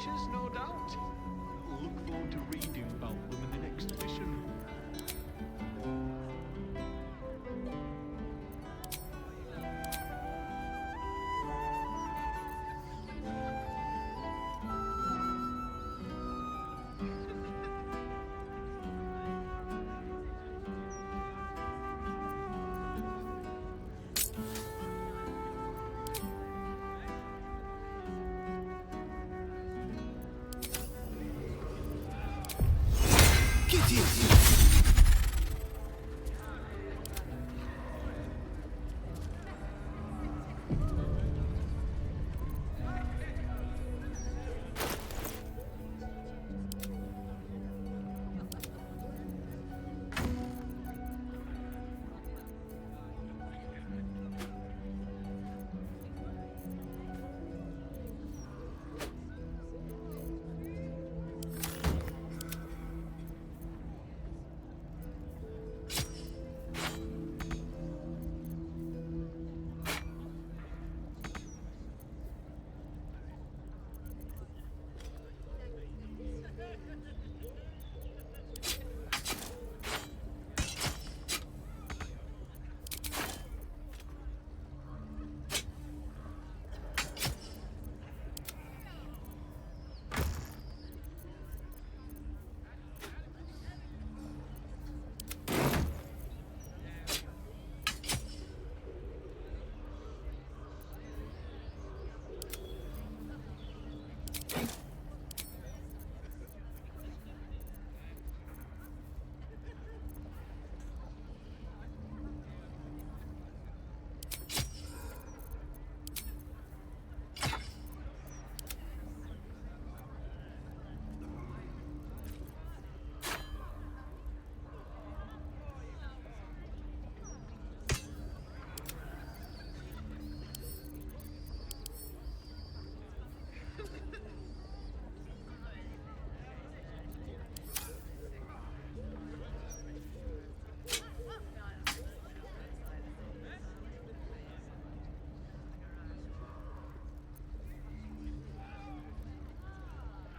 adventures, no doubt. Look forward to reading about them in the next edition. Get in!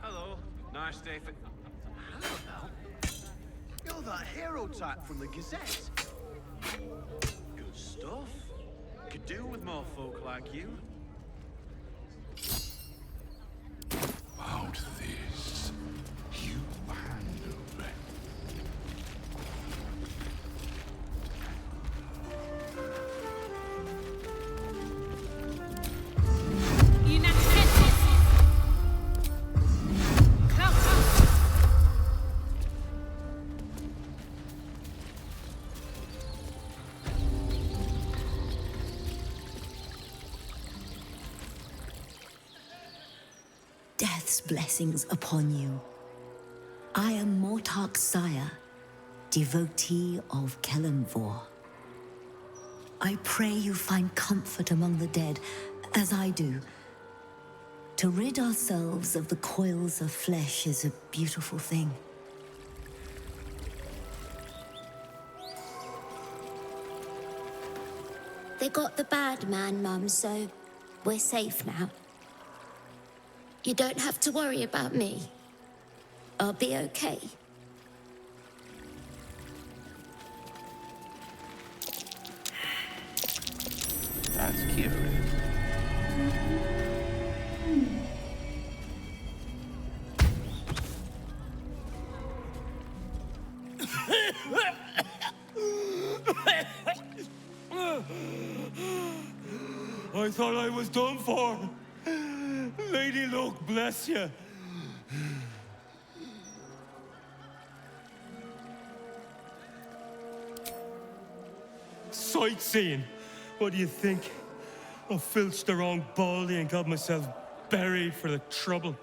Hello, nice day for... Hello, Belle. You're that hero type from the Gazette. Good stuff. Could do with more folk like you. About this, you handle it. Death's blessings upon you. I am Mortark's sire, devotee of Kelenvor. I pray you find comfort among the dead, as I do. To rid ourselves of the coils of flesh is a beautiful thing. They got the bad man, Mum, so we're safe now. You don't have to worry about me. I'll be okay. That's Kieran. I thought I was done for. Lady Luck, bless you. Sightseeing. What do you think? I filched the wrong baldy and got myself buried for the trouble.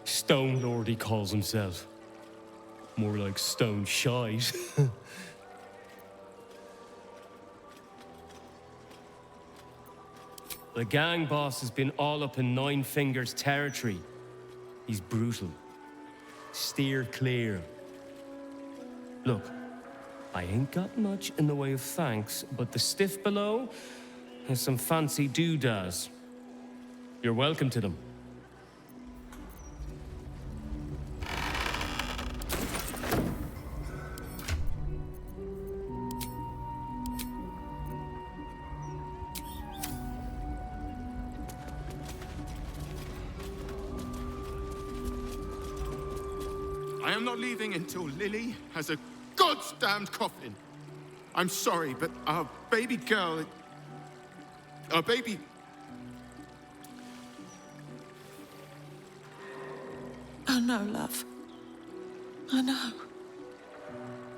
Stone Lord, he calls himself. More like stone shite. The gang boss has been all up in Nine Fingers territory. He's brutal. Steer clear. Look, I ain't got much in the way of thanks, but the stiff below has some fancy doodads. You're welcome to them. I am not leaving until Lily has a goddamned coffin. I'm sorry, but our baby girl... Our baby... Oh no, love. I know.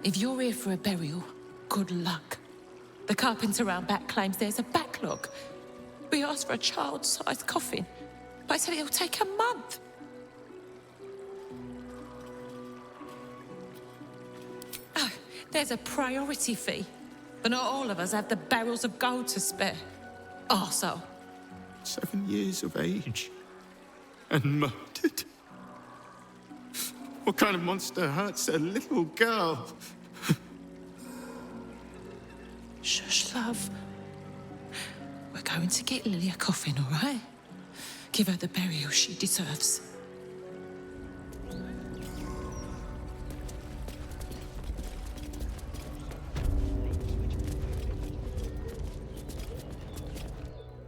If you're here for a burial, good luck. The carpenter around back claims there's a backlog. We asked for a child-sized coffin, but I said it'll take a month. Oh, there's a priority fee, but not all of us have the barrels of gold to spare. Also, 7 years of age. And murdered. What kind of monster hurts a little girl? shush, love. We're going to get Lily a coffin, all right? Give her the burial she deserves.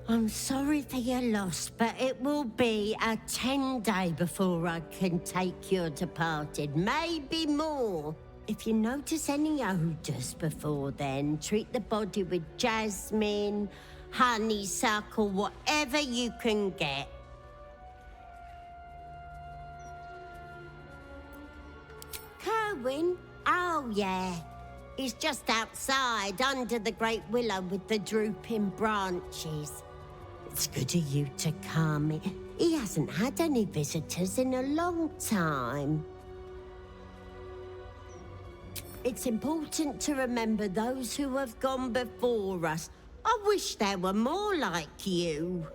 I'm sorry for your loss, but it will be a 10-day before I can take your departed. Maybe more. If you notice any odours before then, treat the body with jasmine, honeysuckle, whatever you can get. Kerwin? Oh, yeah. He's just outside, under the great willow with the drooping branches. It's good of you to come. He hasn't had any visitors in a long time. It's important to remember those who have gone before us. I wish there were more like you.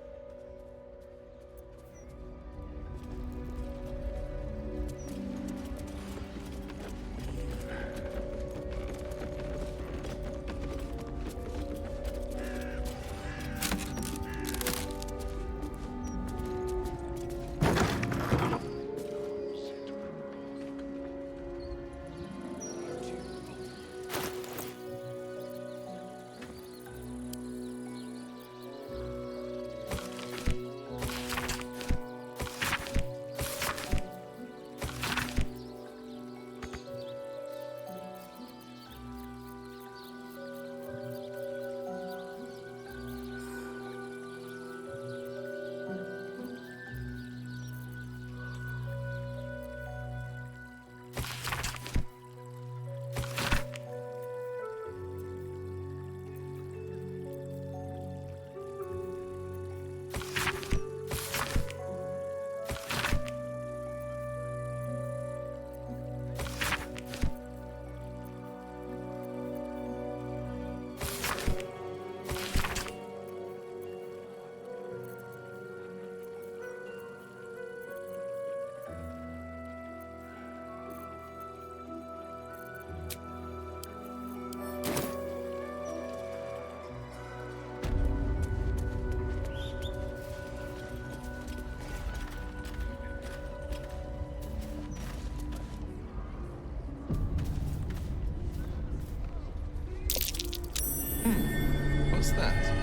What's that?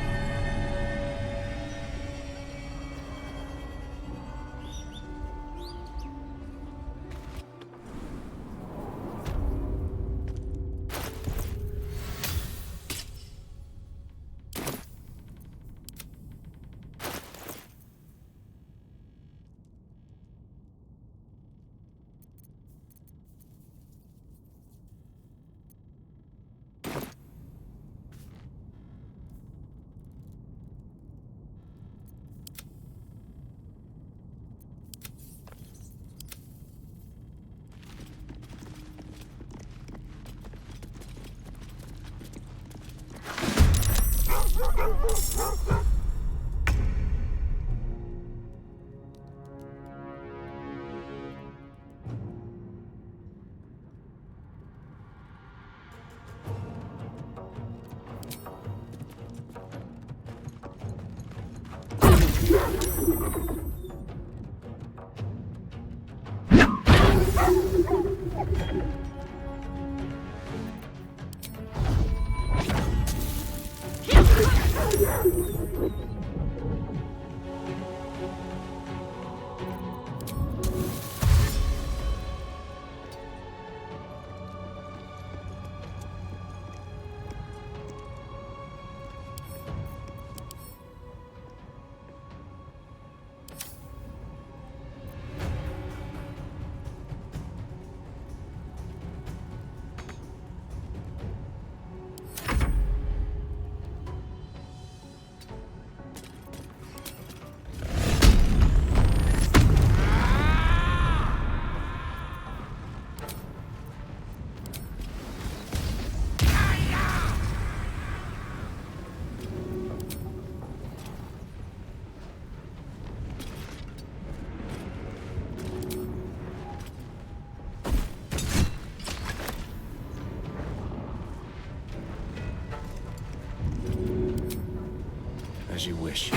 As you wish.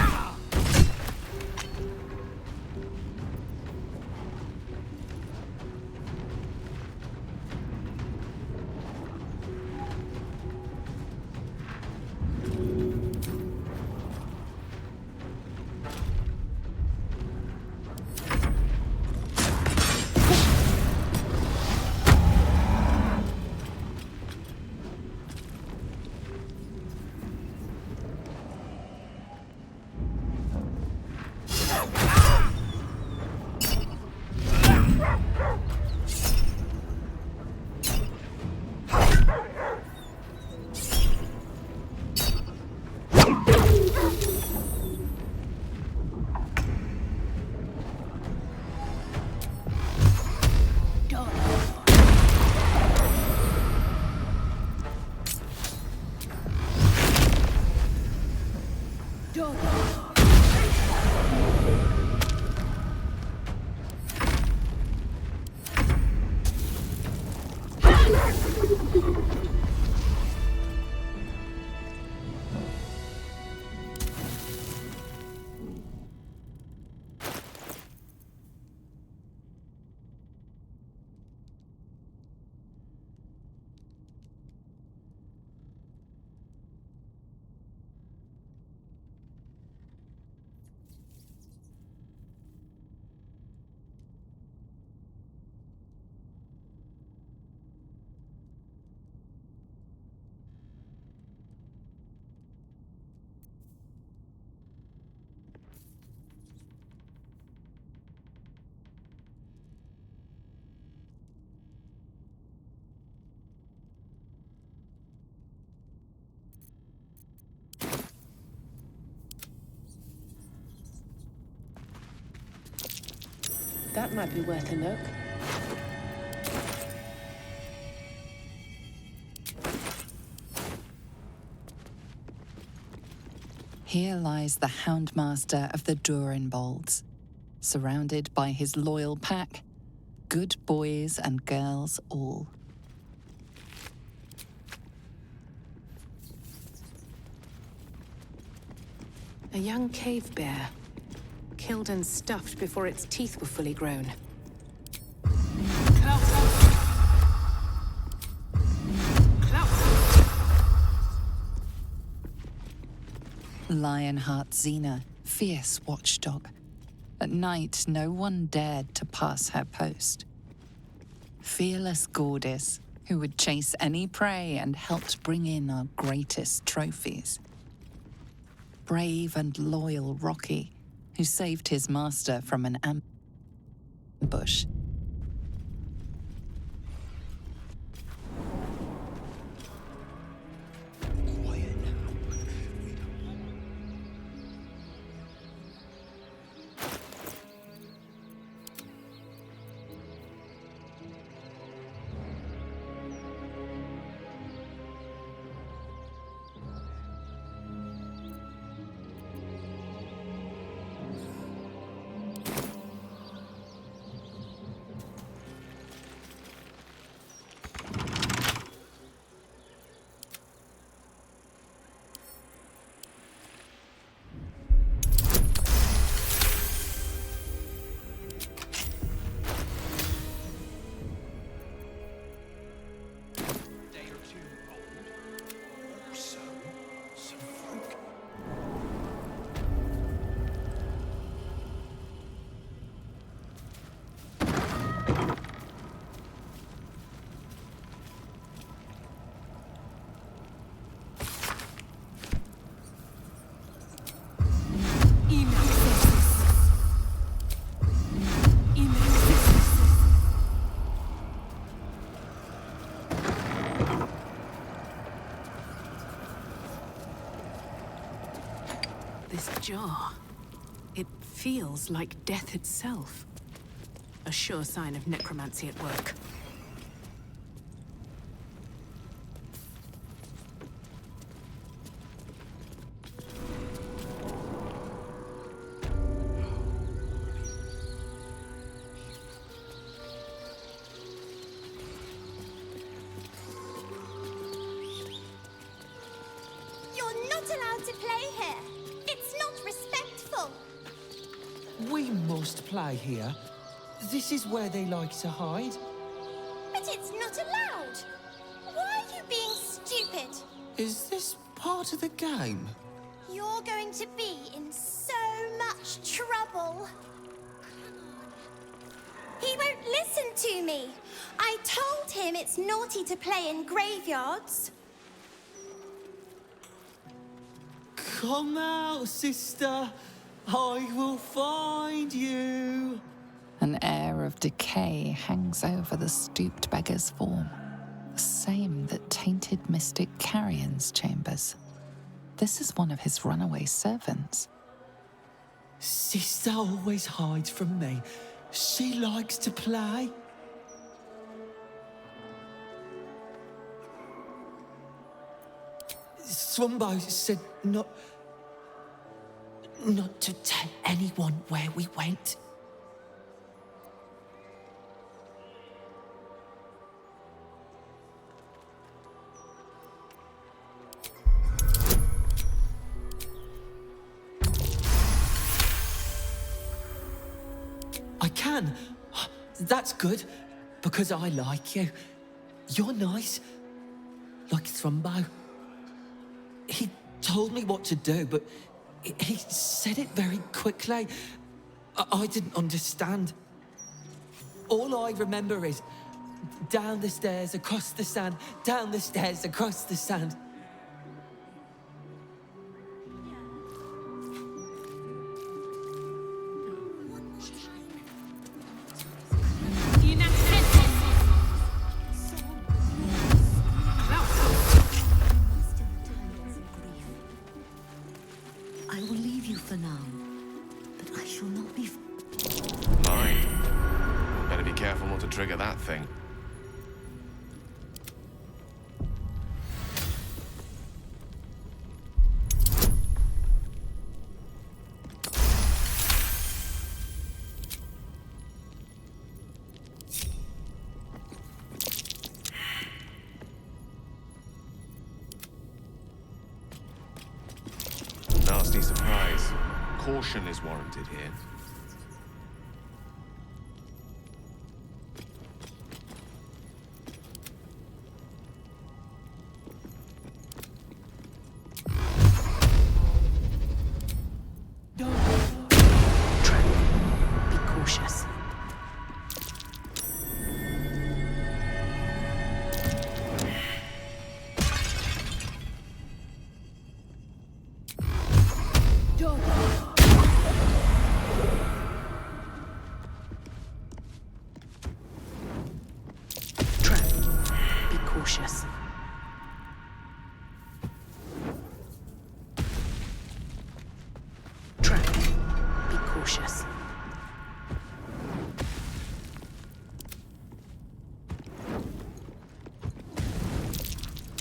That might be worth a look. Here lies the Houndmaster of the Durinbolds, surrounded by his loyal pack, good boys and girls all. A young cave bear, killed and stuffed before its teeth were fully grown. Lionheart Xena, fierce watchdog. At night, no one dared to pass her post. Fearless Gordis, who would chase any prey and helped bring in our greatest trophies. Brave and loyal Rocky, who saved his master from an ambush. This jar, it feels like death itself. A sure sign of necromancy at work. You're not allowed to play here. It's We must play here. This is where they like to hide. But it's not allowed. Why are you being stupid? Is this part of the game? You're going to be in so much trouble. He won't listen to me. I told him it's naughty to play in graveyards. Come out, sister. I will find you. An air of decay hangs over the stooped beggar's form, the same that tainted mystic Carrion's chambers. This is one of his runaway servants. Sister always hides from me. She likes to play. Swumbo said not to tell anyone where we went. I can. That's good, because I like you. You're nice, like Thrumbo. He told me what to do, but he said it very quickly. I didn't understand. All I remember is down the stairs, across the sand, down the stairs, across the sand. I will leave you for now, but I shall not be. Mind. Better be careful not to trigger that thing. Nasty surprise. Caution is warranted here. Be cautious. Be cautious. Trap. Be cautious.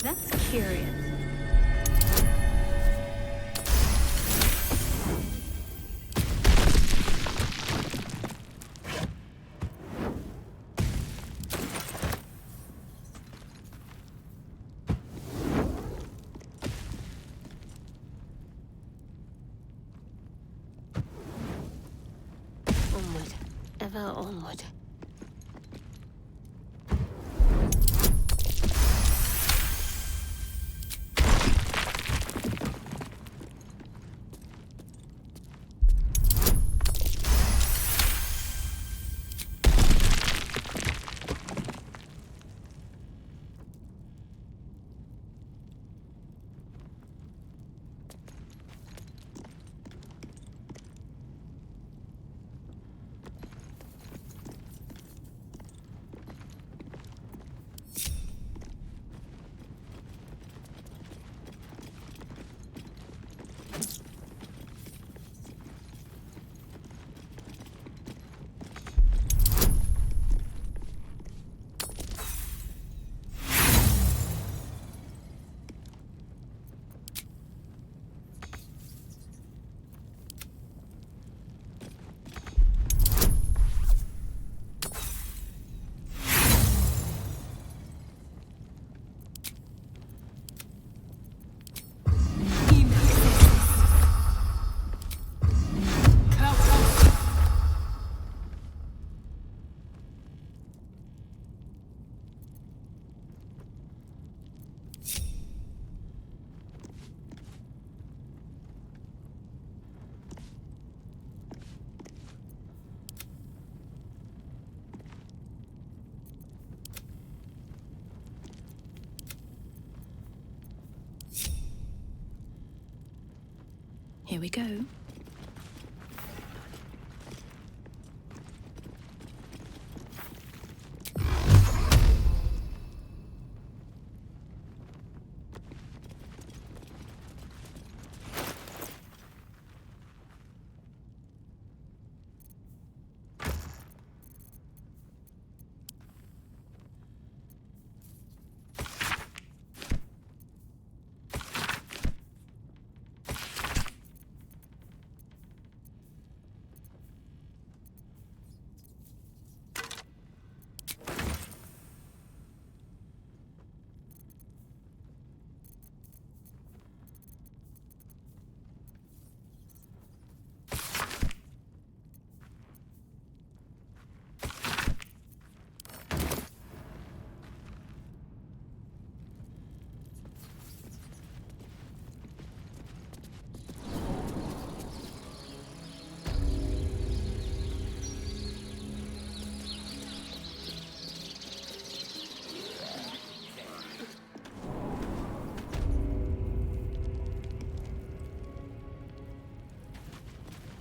That's curious. Onward, ever onward. Here we go.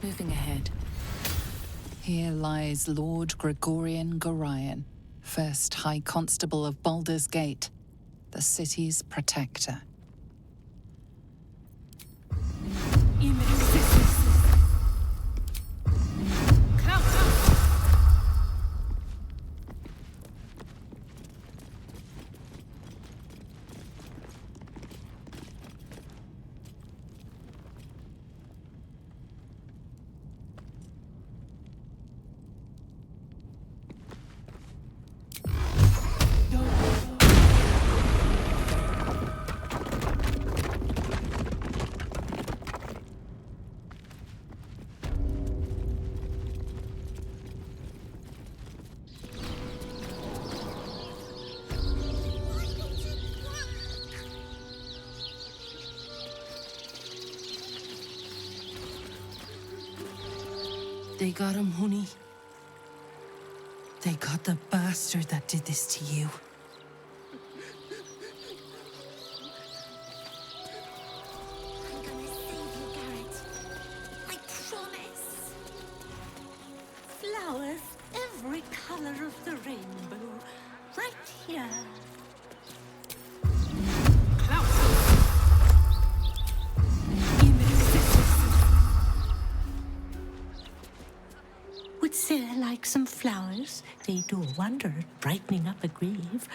Moving ahead. Here lies Lord Gregorian Gorion, first High Constable of Baldur's Gate, the city's protector. They got him, honey. They got the bastard that did this to you. I'm gonna save you, Garrett. I promise. Flowers, every color of the rainbow, right here. Would Sarah like some flowers? They do a wonder at brightening up a grave.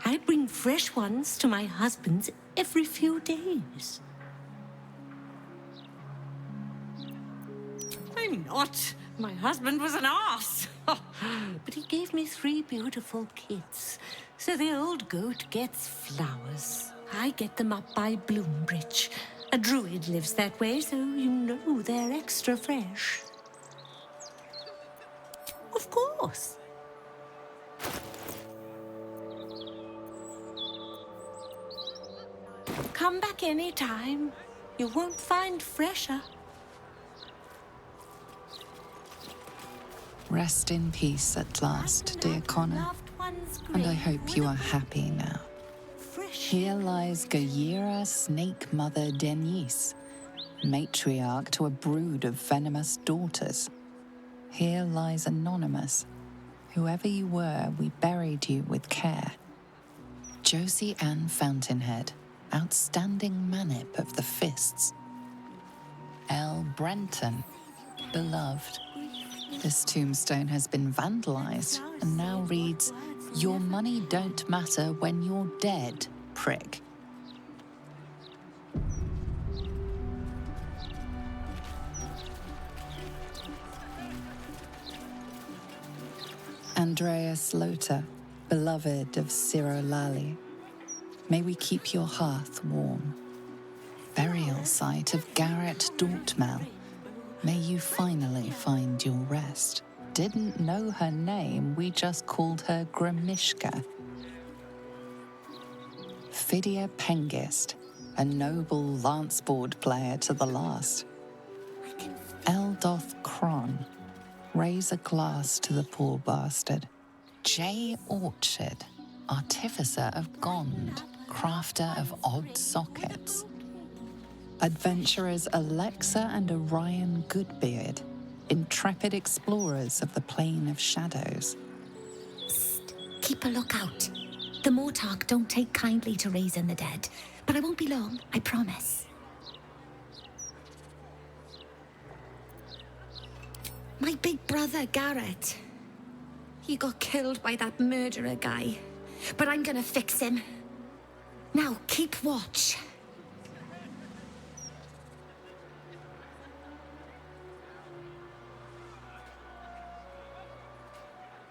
I bring fresh ones to my husband's every few days. I'm not. My husband was an arse. But he gave me 3 beautiful kids. So the old goat gets flowers. I get them up by Bloombridge. A druid lives that way, so you know they're extra fresh. Of course. Come back anytime. You won't find fresher. Rest in peace at last, dear Connor, and I hope you are happy now. Here lies Gayera Snake Mother Denise, matriarch to a brood of venomous daughters. Here lies Anonymous. Whoever you were, we buried you with care. Josie Ann Fountainhead, outstanding manip of the fists. L. Brenton, beloved. This tombstone has been vandalized and now reads, "Your money don't matter when you're dead, prick." Andreas Lothar, beloved of Ciro Lally. May we keep your hearth warm. Burial site of Garrett Dortmel. May you finally find your rest. Didn't know her name, we just called her Grimishka. Fidia Pengist, a noble lance board player to the last. Eldoth Kron, raise a glass to the poor bastard. J. Orchard, artificer of Gond, crafter of odd sockets. Adventurers Alexa and Orion Goodbeard, intrepid explorers of the Plane of Shadows. Keep a lookout. The Mortark don't take kindly to raising the dead, but I won't be long, I promise. My big brother, Garrett. He got killed by that murderer guy, but I'm gonna fix him. Now, keep watch.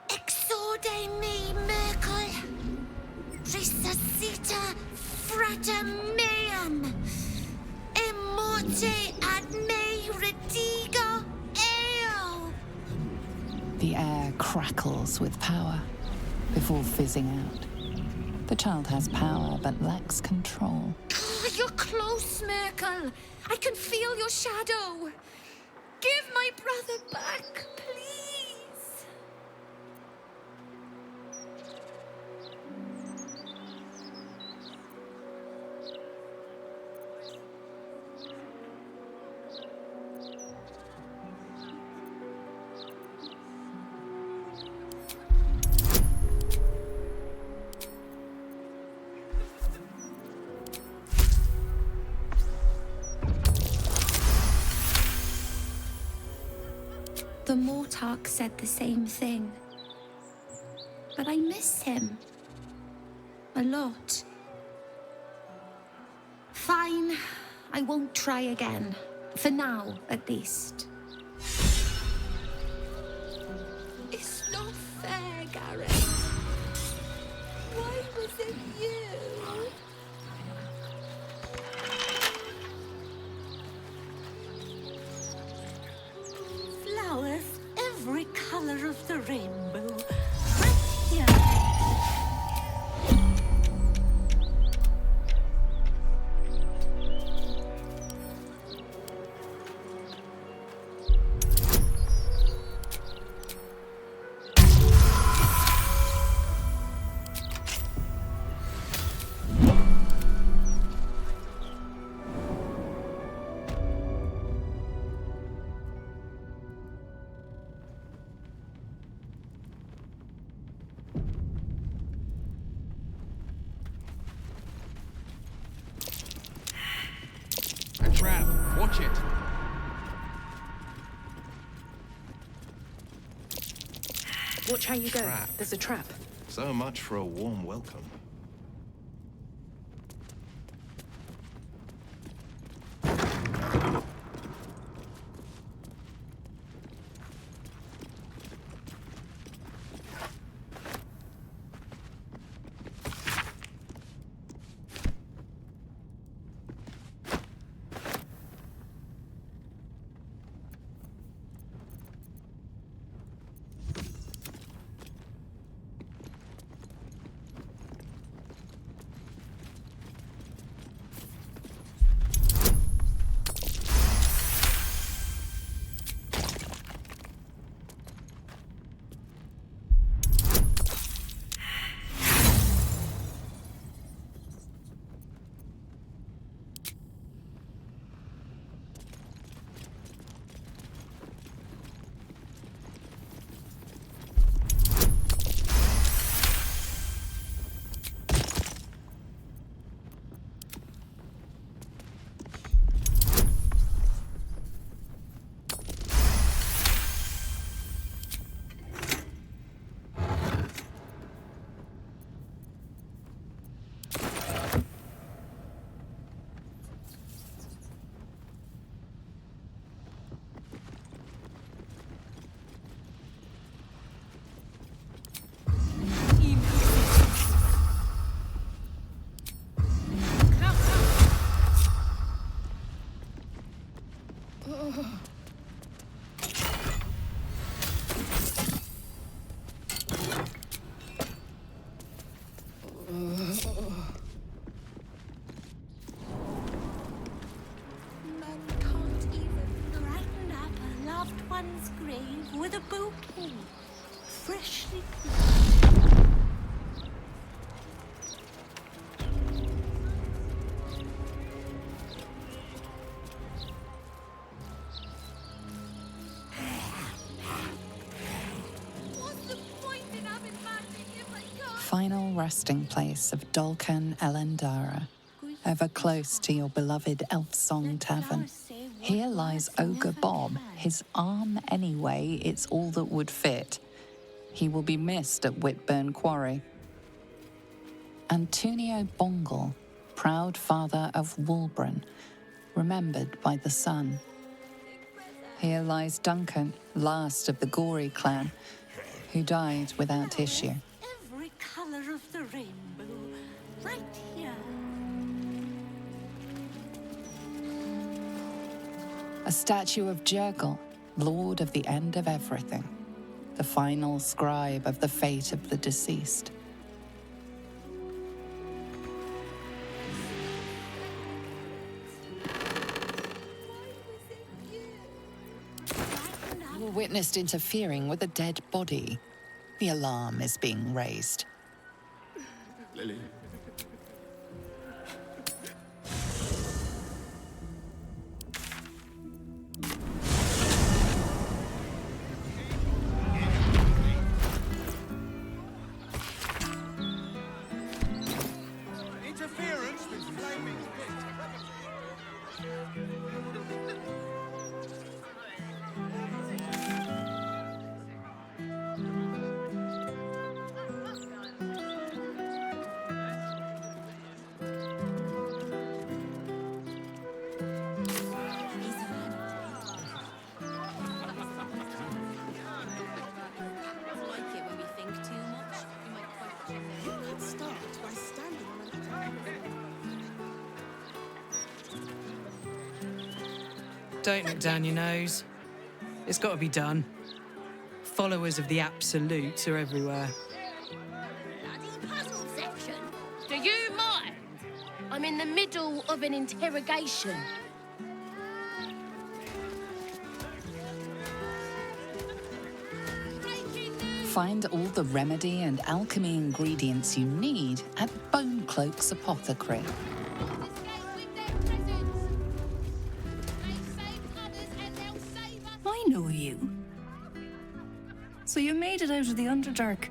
Exorde me, Merkel. Resuscita frater meum. Immorte ad me redigo eo. The air crackles with power before fizzing out. The child has power, but lacks control. You're close, Merkel. I can feel your shadow. Give my brother back, please. The Mortark said the same thing. But I miss him. A lot. Fine, I won't try again. For now, at least. It's not fair, Garrett. Why was it you? Flowers, every color of the rainbow. Right here. A trap. Watch it. Watch how you go. Trap. There's a trap. So much for a warm welcome. One's grave with a bouquet, freshly picked. resting place of Dolcan Elendara, ever close to your beloved Elf Song Tavern. Here lies Ogre Bob, his arm anyway, it's all that would fit. He will be missed at Whitburn Quarry. Antonio Bongle, proud father of Woolburn, remembered by the sun. Here lies Duncan, last of the Gory clan, who died without issue. Every color of the rainbow, right here. A statue of Jurgle, lord of the end of everything, the final scribe of the fate of the deceased. You were witnessed interfering with a dead body. The alarm is being raised. Lily. Interference with flaming Don't look down your nose. It's got to be done. Followers of the Absolutes are everywhere. Puzzle section. Do you mind? I'm in the middle of an interrogation. Find all the remedy and alchemy ingredients you need at Bonecloak's Apothecary. I know you. So you made it out of the Underdark.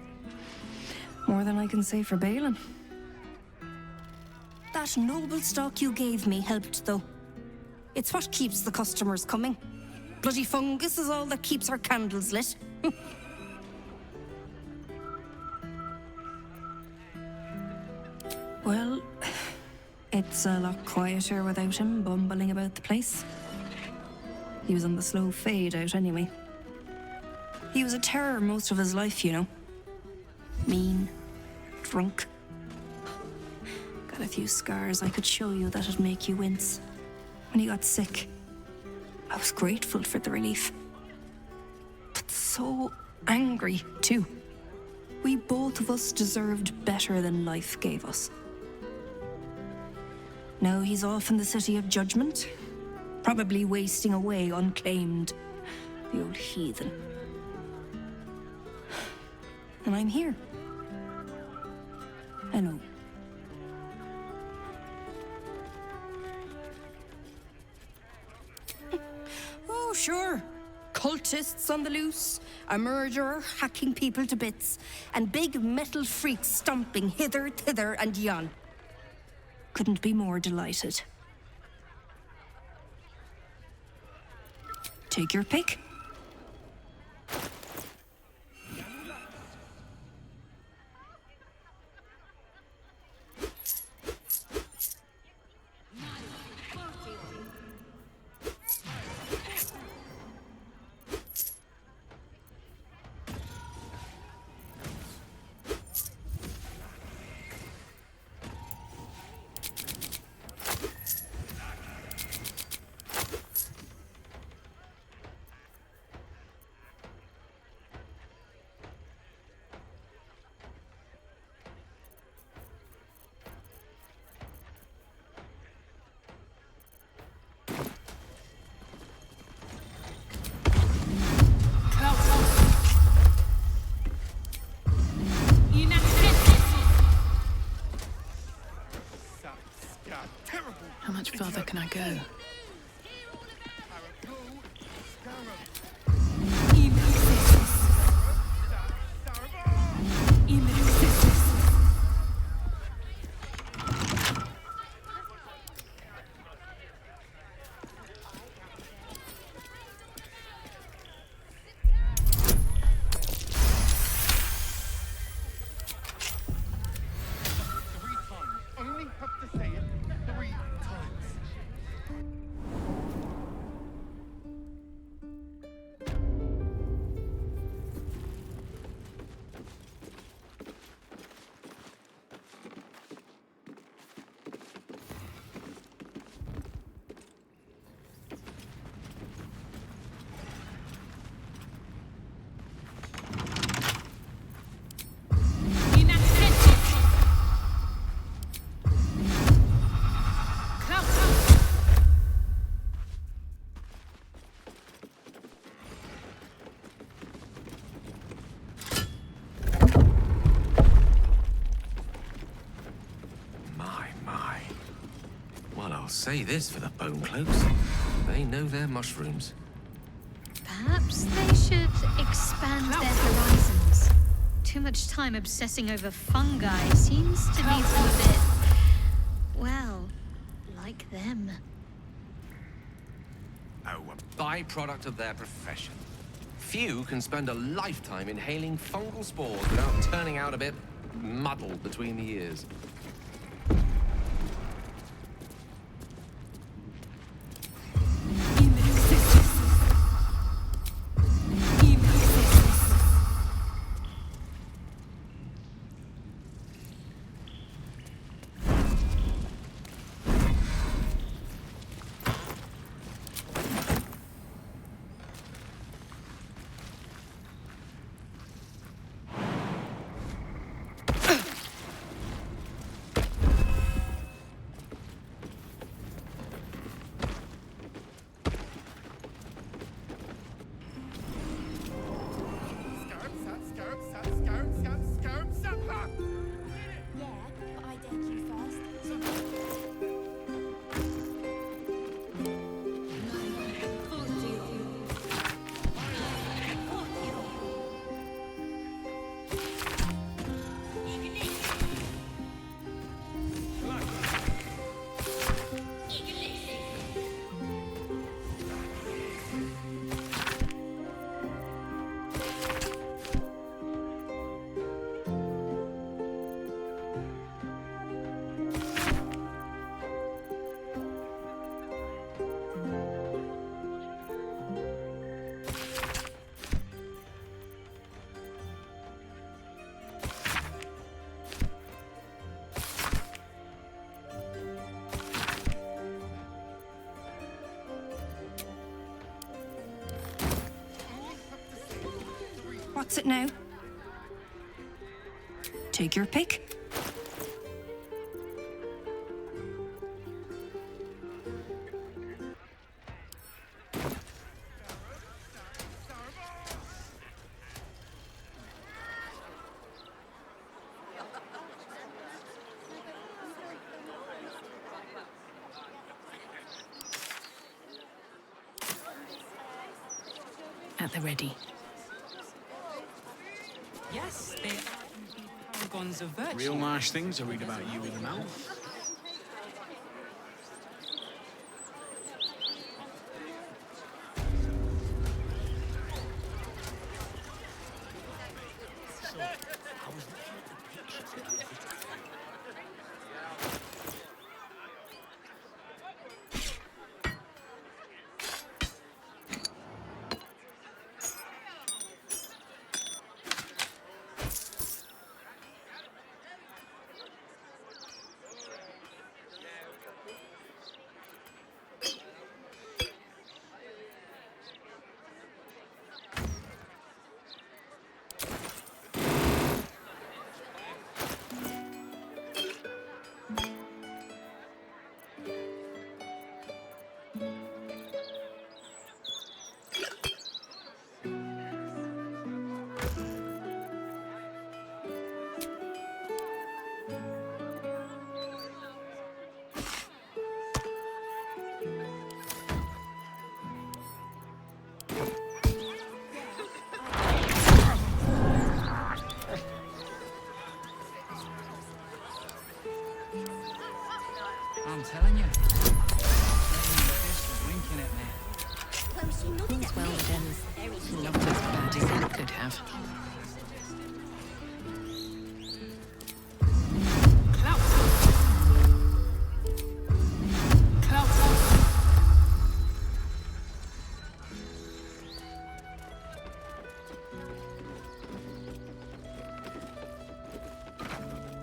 More than I can say for Balin. That noble stock you gave me helped, though. It's what keeps the customers coming. Bloody fungus is all that keeps our candles lit. Well, it's a lot quieter without him bumbling about the place. He was on the slow fade out anyway. He was a terror most of his life, you know. Mean, drunk. Got a few scars I could show you that'd make you wince. When he got sick, I was grateful for the relief. But so angry, too. We both of us deserved better than life gave us. Now he's off in the City of Judgment, probably wasting away unclaimed. The old heathen. And I'm here. I know. Oh, sure. Cultists on the loose, a murderer hacking people to bits, and big metal freaks stomping hither, thither, and yon. Couldn't be more delighted. Take your pick. How much further can I go? say this for the bone cloaks. They know their mushrooms. Perhaps they should expand their horizons. Too much time obsessing over fungi seems to leave them a bit, well, like them. Oh, a byproduct of their profession. Few can spend a lifetime inhaling fungal spores without turning out a bit muddled between the ears. What's it now? Take your pick. At the ready. Yes, they are indeed paragons of virtue. Real nice things to read about you in the mouth. I'm telling you. Fish was winking at me. All's well that ends. She loved us as bad as it could have.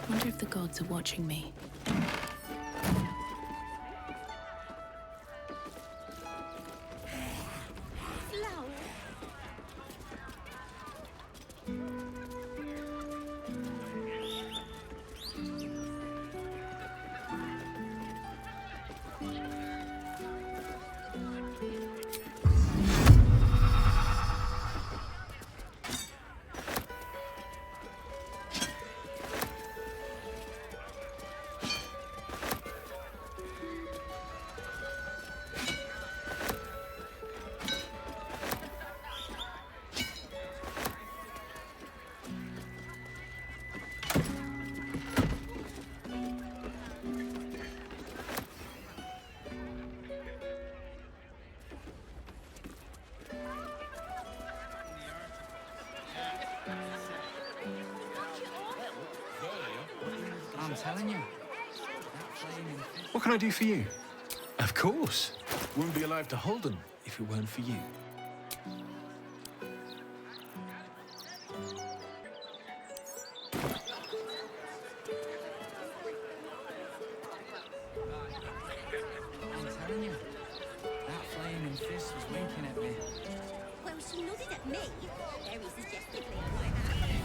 Wonder if the gods are watching me. telling you. What can I do for you? Of course. Wouldn't be alive to hold them if it weren't for you. I'm telling you. That flaming fist was winking at me. Well, she nodded at me, very suggestively, I might add.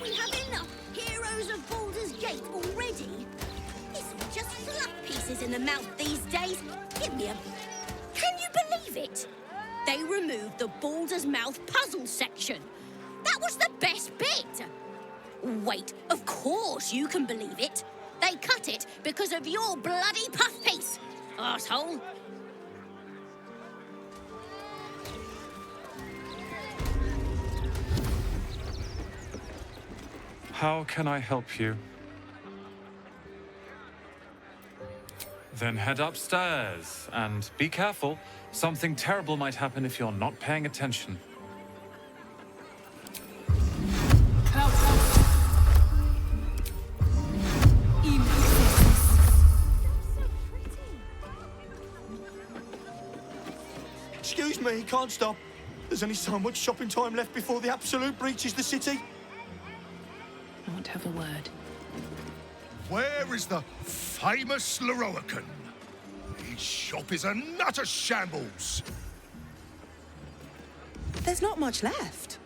We have enough heroes of Baldur's Gate already? It's all just fluff pieces in the mouth these days. Give me a... Can you believe it? They removed the Baldur's Mouth puzzle section. That was the best bit. Wait, of course you can believe it. They cut it because of your bloody puff piece, arsehole. How can I help you? Then head upstairs, and be careful. Something terrible might happen if you're not paying attention. Excuse me, can't stop. There's only so much shopping time left before the Absolute breaches the city. I want to have a word. Where is the famous Leroican? His shop is a nutter shambles. There's not much left.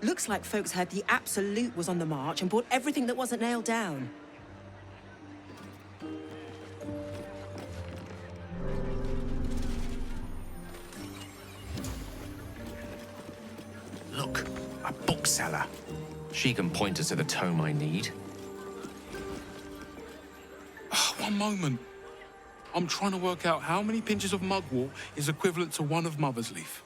Looks like folks heard the Absolute was on the march and bought everything that wasn't nailed down. Look, a bookseller. She can point us to the tome I need. One moment. I'm trying to work out how many pinches of mugwort is equivalent to one of Mother's Leaf.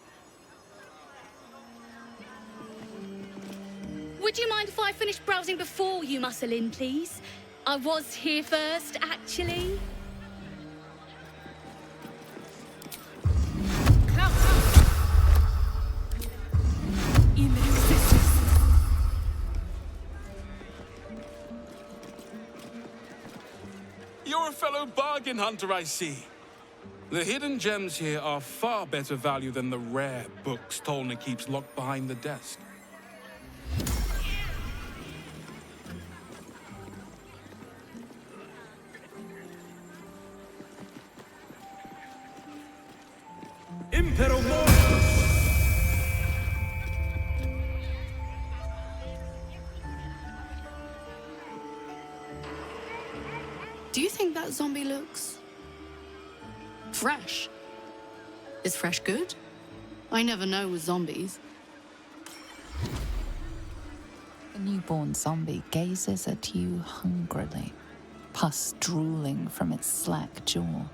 Would you mind if I finish browsing before you muscle in, please? I was here first, actually. You're a fellow bargain hunter, I see. The hidden gems here are far better value than the rare books Tolna keeps locked behind the desk. Impero Do you think that zombie looks fresh? Is fresh good? I never know with zombies. The newborn zombie gazes at you hungrily, pus drooling from its slack jaw.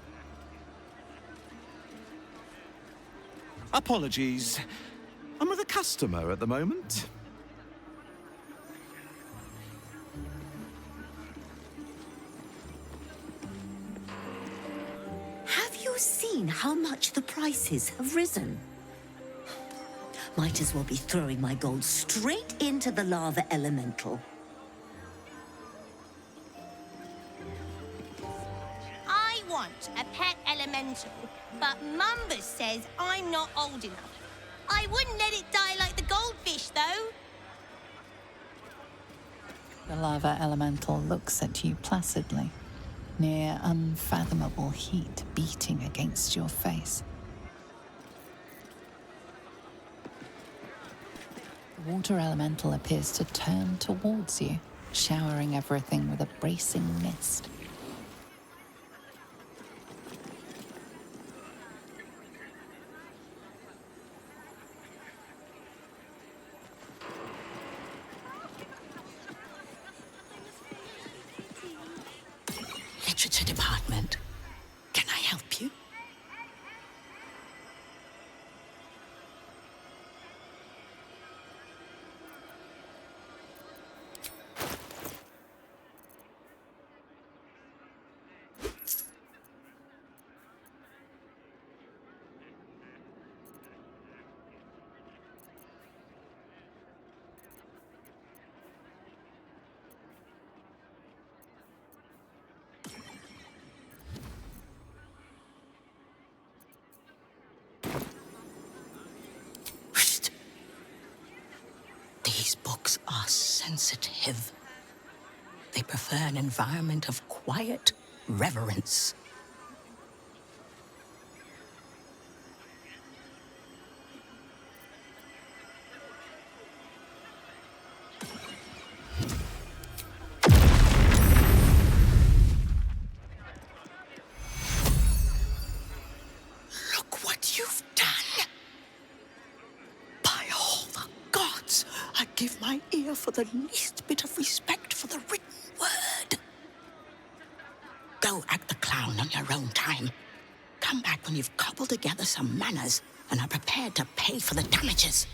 Apologies. I'm with a customer at the moment. Have you seen how much the prices have risen? Might as well be throwing my gold straight into the lava elemental. I want want a pet elemental, but Mumbus says I'm not old enough. I wouldn't let it die like the goldfish, though. The lava elemental looks at you placidly, near unfathomable heat beating against your face. The water elemental appears to turn towards you, showering everything with a bracing mist. Literature department. Can I help you? These books are sensitive. They prefer an environment of quiet reverence. Look what you've done! By all the gods, I'd give my ear for the least bit of respect for the written word. Go act the clown on your own time. Come back when you've cobbled together some manners and are prepared to pay for the damages.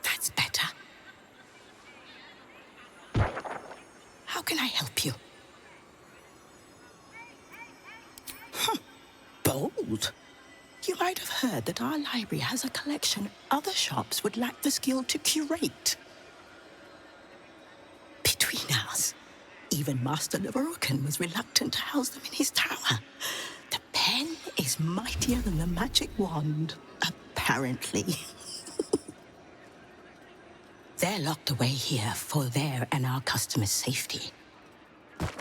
That's better. How can I help you? Bold. You might have heard that our library has a collection other shops would lack the skill to curate. Between us, even Master Leverokin was reluctant to house them in his tower. The pen is mightier than the magic wand, apparently. They're locked away here for their and our customers' safety.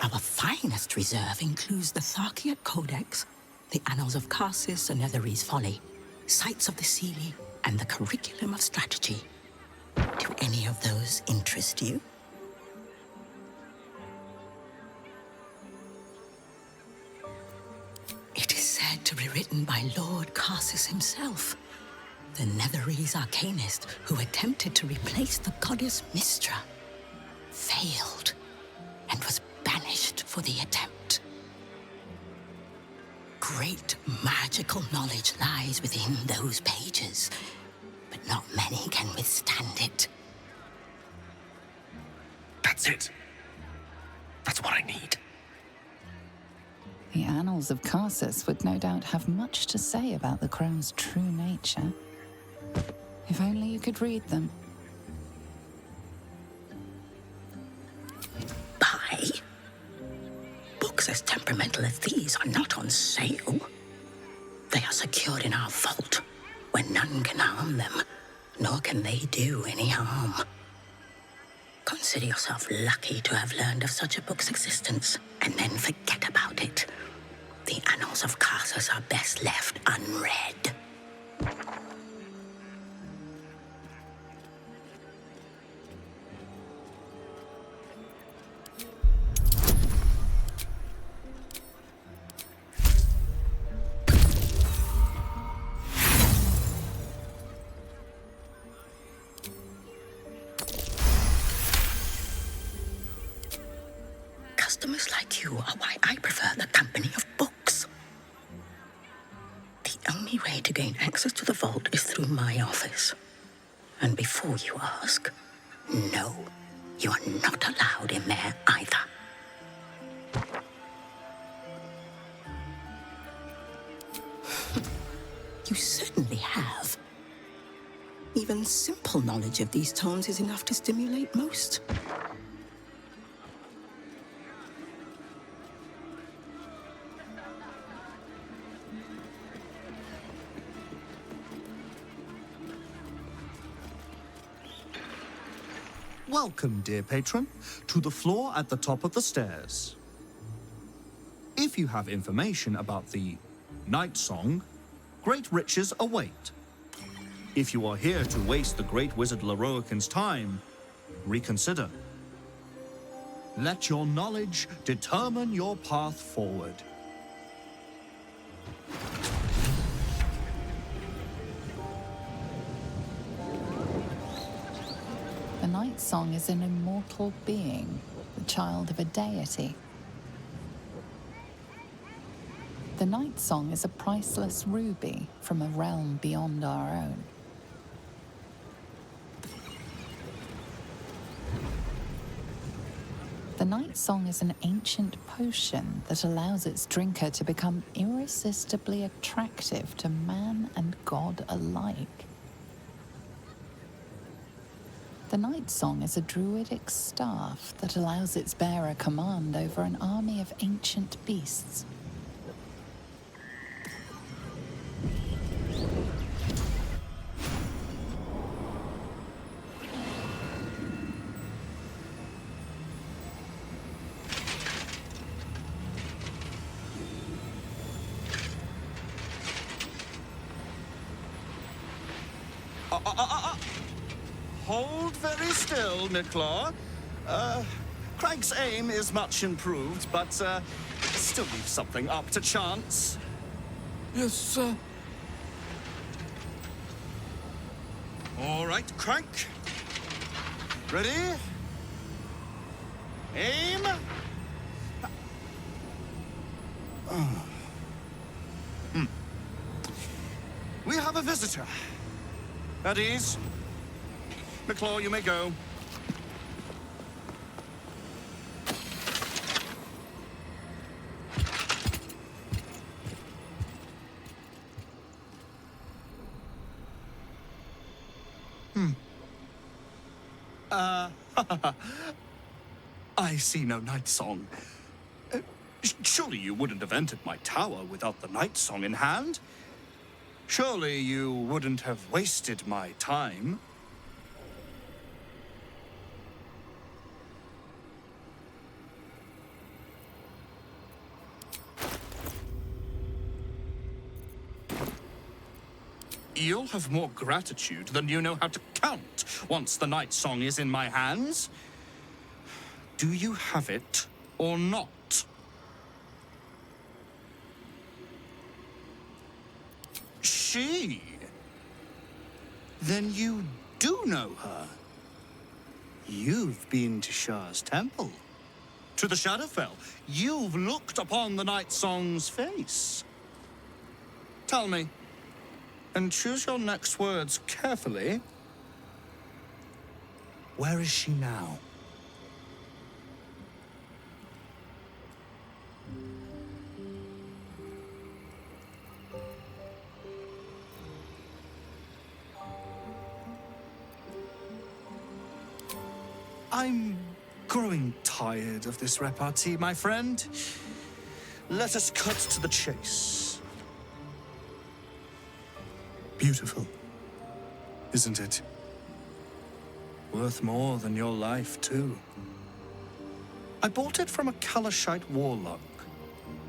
Our finest reserve includes the Tharkiat Codex, the Annals of Karsus and Netherese Folly, Sights of the Seelie, and the Curriculum of Strategy. Do any of those interest you? It is said to be written by Lord Karsus himself, the Netherese arcanist who attempted to replace the goddess Mystra, failed, and was banished for the attempt. Great magical knowledge lies within those pages, but not many can withstand it. That's it. That's what I need. The Annals of Karsus would no doubt have much to say about the crone's true nature. If only you could read them. Buy? Books as temperamental as these are not on sale. They are secured in our vault, where none can harm them, nor can they do any harm. Consider yourself lucky to have learned of such a book's existence, and then forget about it. The Annals of Karsus are best left unread. Customers like you are why I prefer the company of books. The only way to gain access to the vault is through my office. And before you ask, no, you are not allowed in there either. You certainly have. Even simple knowledge of these tones is enough to stimulate most. Welcome, dear patron, to the floor at the top of the stairs. If you have information about the Night Song, great riches await. If you are here to waste the great wizard Leroican's time, reconsider. Let your knowledge determine your path forward. The Night Song is an immortal being, the child of a deity. The Night Song is a priceless ruby from a realm beyond our own. The Night Song is an ancient potion that allows its drinker to become irresistibly attractive to man and god alike. The Night Song is a druidic staff that allows its bearer command over an army of ancient beasts. Hold very still, Nicklaw. Craig's aim is much improved, but still leaves something up to chance. Yes, sir. All right, Crank. Ready? Aim. We have a visitor. At ease. McClaw, you may go. I see no Night Song. Surely you wouldn't have entered my tower without the Night Song in hand? Surely you wouldn't have wasted my time? You'll have more gratitude than you know how to count once the Night Song is in my hands. Do you have it or not? She? Then you do know her. You've been to Shah's temple, to the Shadowfell. You've looked upon the Night Song's face. Tell me, and choose your next words carefully. Where is she now? I'm growing tired of this repartee, my friend. Let us cut to the chase. Beautiful, isn't it? Worth more than your life, too. I bought it from a Kalashite warlock.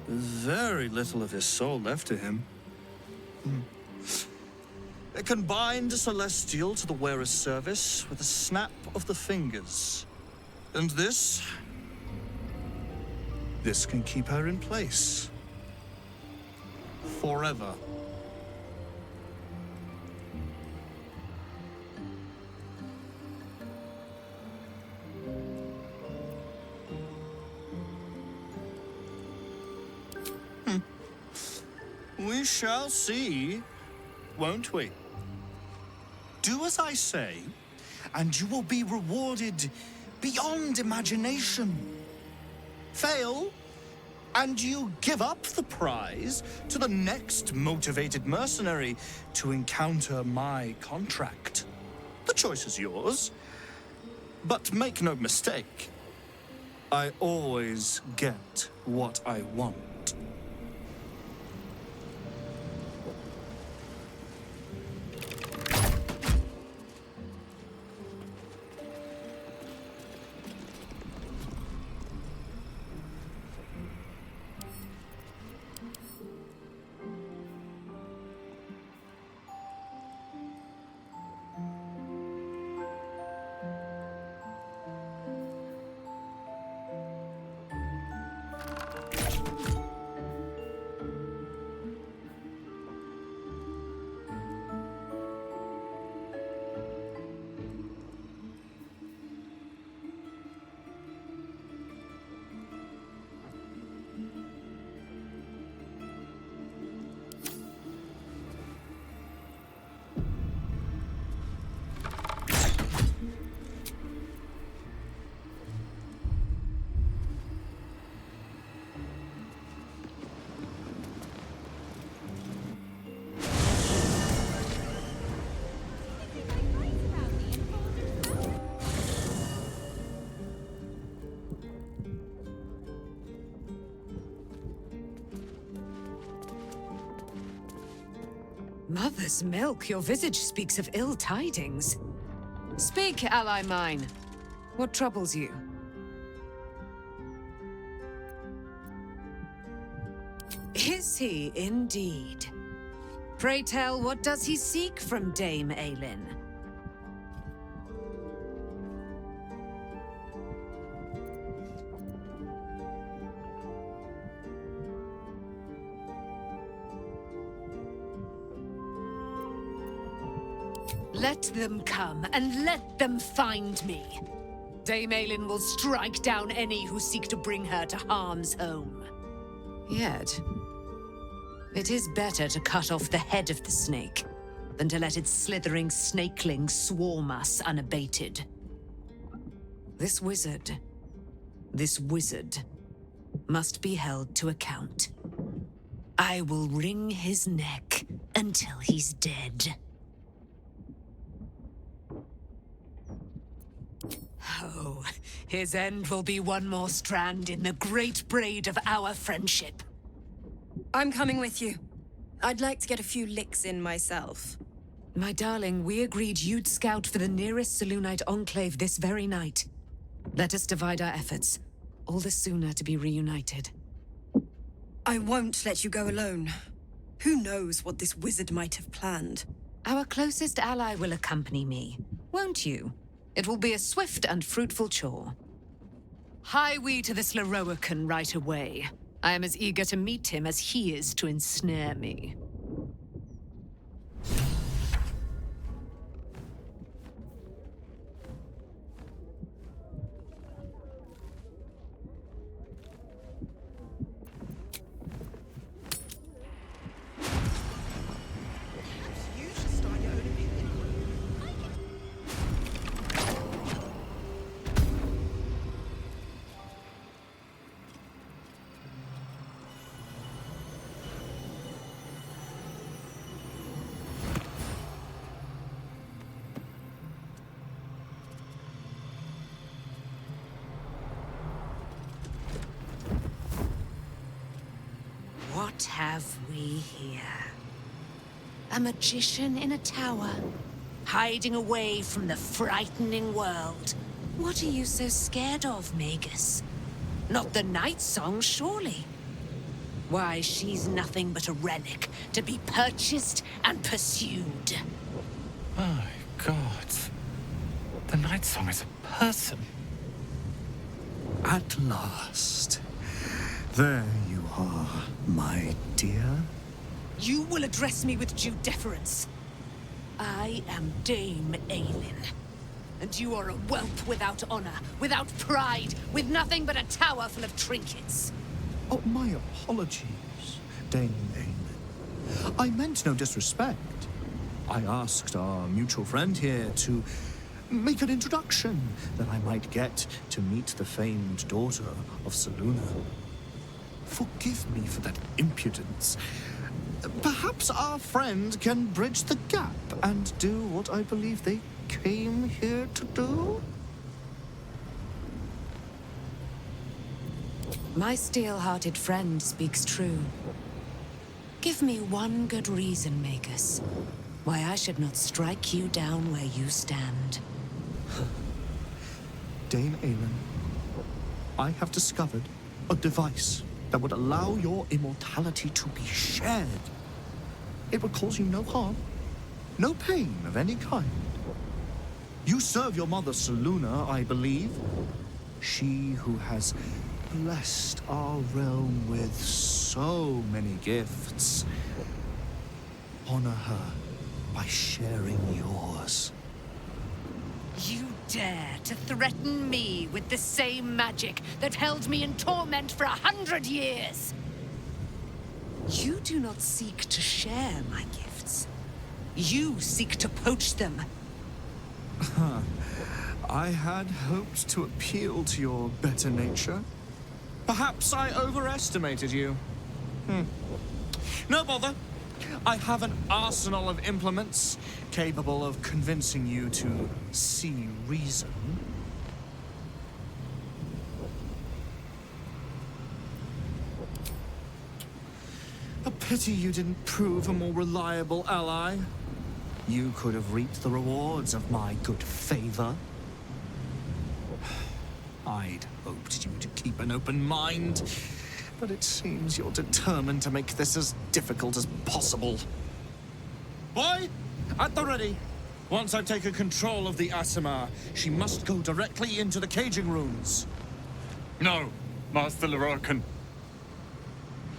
Very little of his soul left to him. It can bind a celestial to the wearer's service with a snap of the fingers. And this can keep her in place. Forever. We shall see, won't we? Do as I say, and you will be rewarded beyond imagination. Fail, and you give up the prize to the next motivated mercenary to encounter my contract. choice is yours. But make no mistake, I always get what I want. Mother's milk, your visage speaks of ill tidings. Speak, ally mine. What troubles you? Is he indeed? Pray tell, what does he seek from Dame Aelin? Let them come, and let them find me. Dame Aelin will strike down any who seek to bring her to harm's home. Yet, it is better to cut off the head of the snake than to let its slithering snakelings swarm us unabated. This wizard must be held to account. I will wring his neck until he's dead. Oh, his end will be one more strand in the great braid of our friendship. I'm coming with you. I'd like to get a few licks in myself. My darling, we agreed you'd scout for the nearest Selûnite enclave this very night. Let us divide our efforts, all the sooner to be reunited. I won't let you go alone. Who knows what this wizard might have planned? Our closest ally will accompany me, won't you? It will be a swift and fruitful chore. Hie we to this Lorroakan right away. I am as eager to meet him as he is to ensnare me. What have we here? A magician in a tower, hiding away from the frightening world. What are you so scared of, Magus? Not the night song, surely? Why, she's nothing but a relic to be purchased and pursued. My God. The night song is a person. At last. There you are, my dear. You will address me with due deference. I am Dame Aelin. And you are a whelp without honor, without pride, with nothing but a tower full of trinkets. Oh, my apologies, Dame Aelin. I meant no disrespect. I asked our mutual friend here to make an introduction, that I might get to meet the famed daughter of Selûne. Forgive me for that impudence. Perhaps our friend can bridge the gap and do what I believe they came here to do? My steel-hearted friend speaks true. Give me one good reason, Magus, why I should not strike you down where you stand. Dame Aelin, I have discovered a device that would allow your immortality to be shared. It would cause you no harm, no pain of any kind. You serve your mother Seluna, I believe. She who has blessed our realm with so many gifts. Honor her by sharing yours. You dare to threaten me with the same magic that held me in torment for 100 years? You do not seek to share my gifts. You seek to poach them. I had hoped to appeal to your better nature. Perhaps I overestimated you. No bother. I have an arsenal of implements capable of convincing you to see reason. A pity you didn't prove a more reliable ally. You could have reaped the rewards of my good favor. I'd hoped you to keep an open mind, but it seems you're determined to make this as difficult as possible. Boy, at the ready. Once I've taken control of the Asimar, she must go directly into the caging rooms. No, Master Lorcan.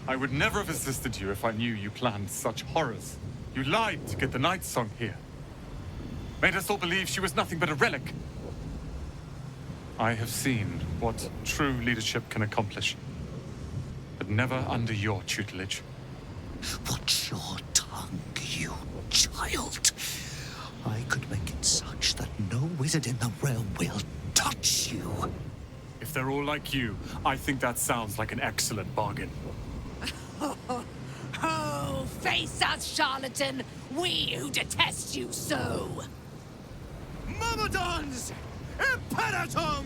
I would never have assisted you if I knew you planned such horrors. You lied to get the Night Song here. Made us all believe she was nothing but a relic. I have seen what true leadership can accomplish, but never under your tutelage. Watch your tongue, you child. I could make it such that no wizard in the realm will touch you. If they're all like you, I think that sounds like an excellent bargain. Oh, face us, charlatan! We who detest you so! Myrmidons! Imperatum!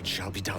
Shall be done.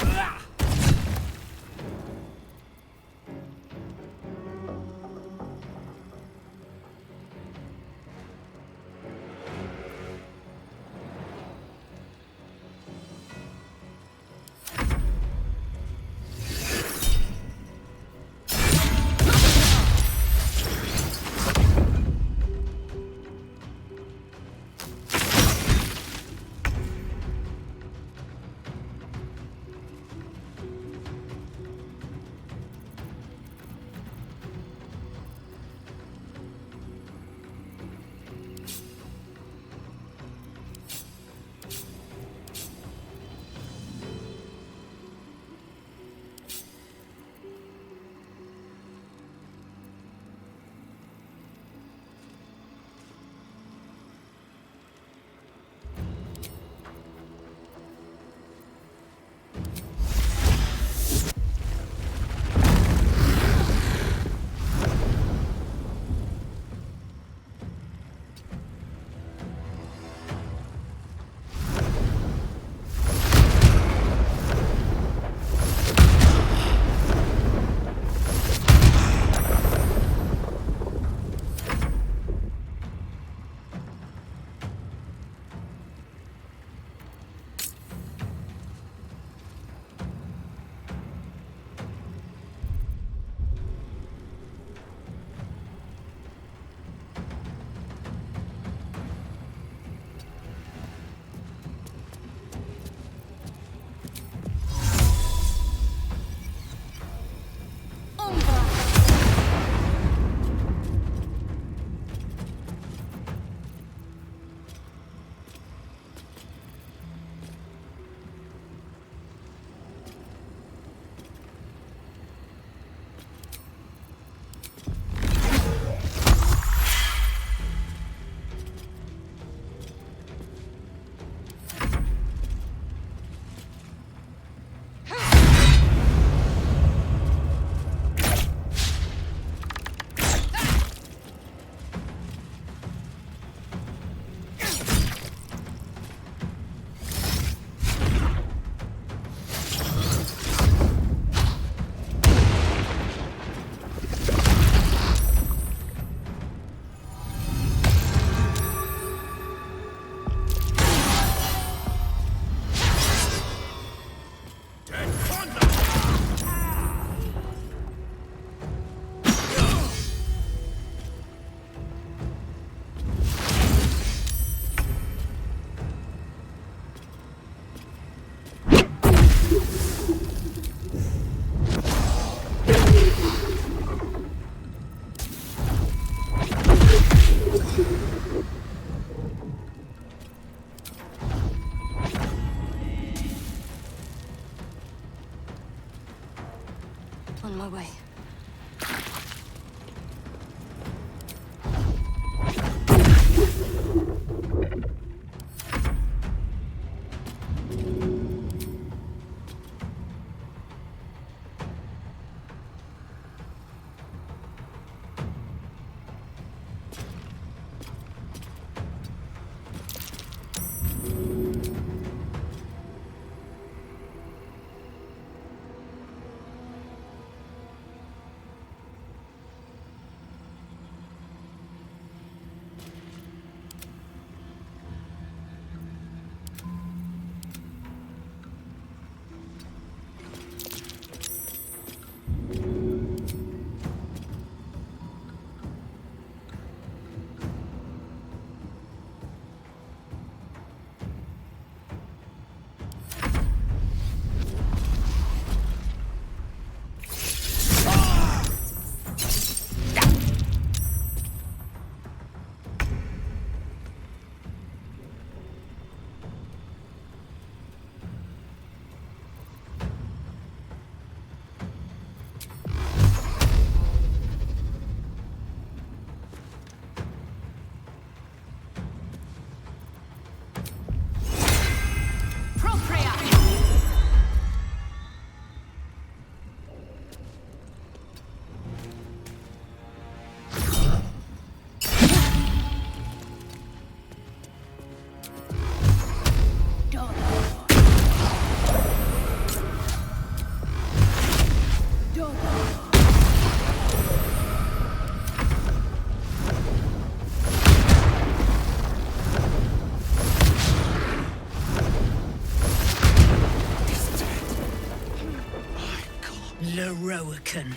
Lorroakan.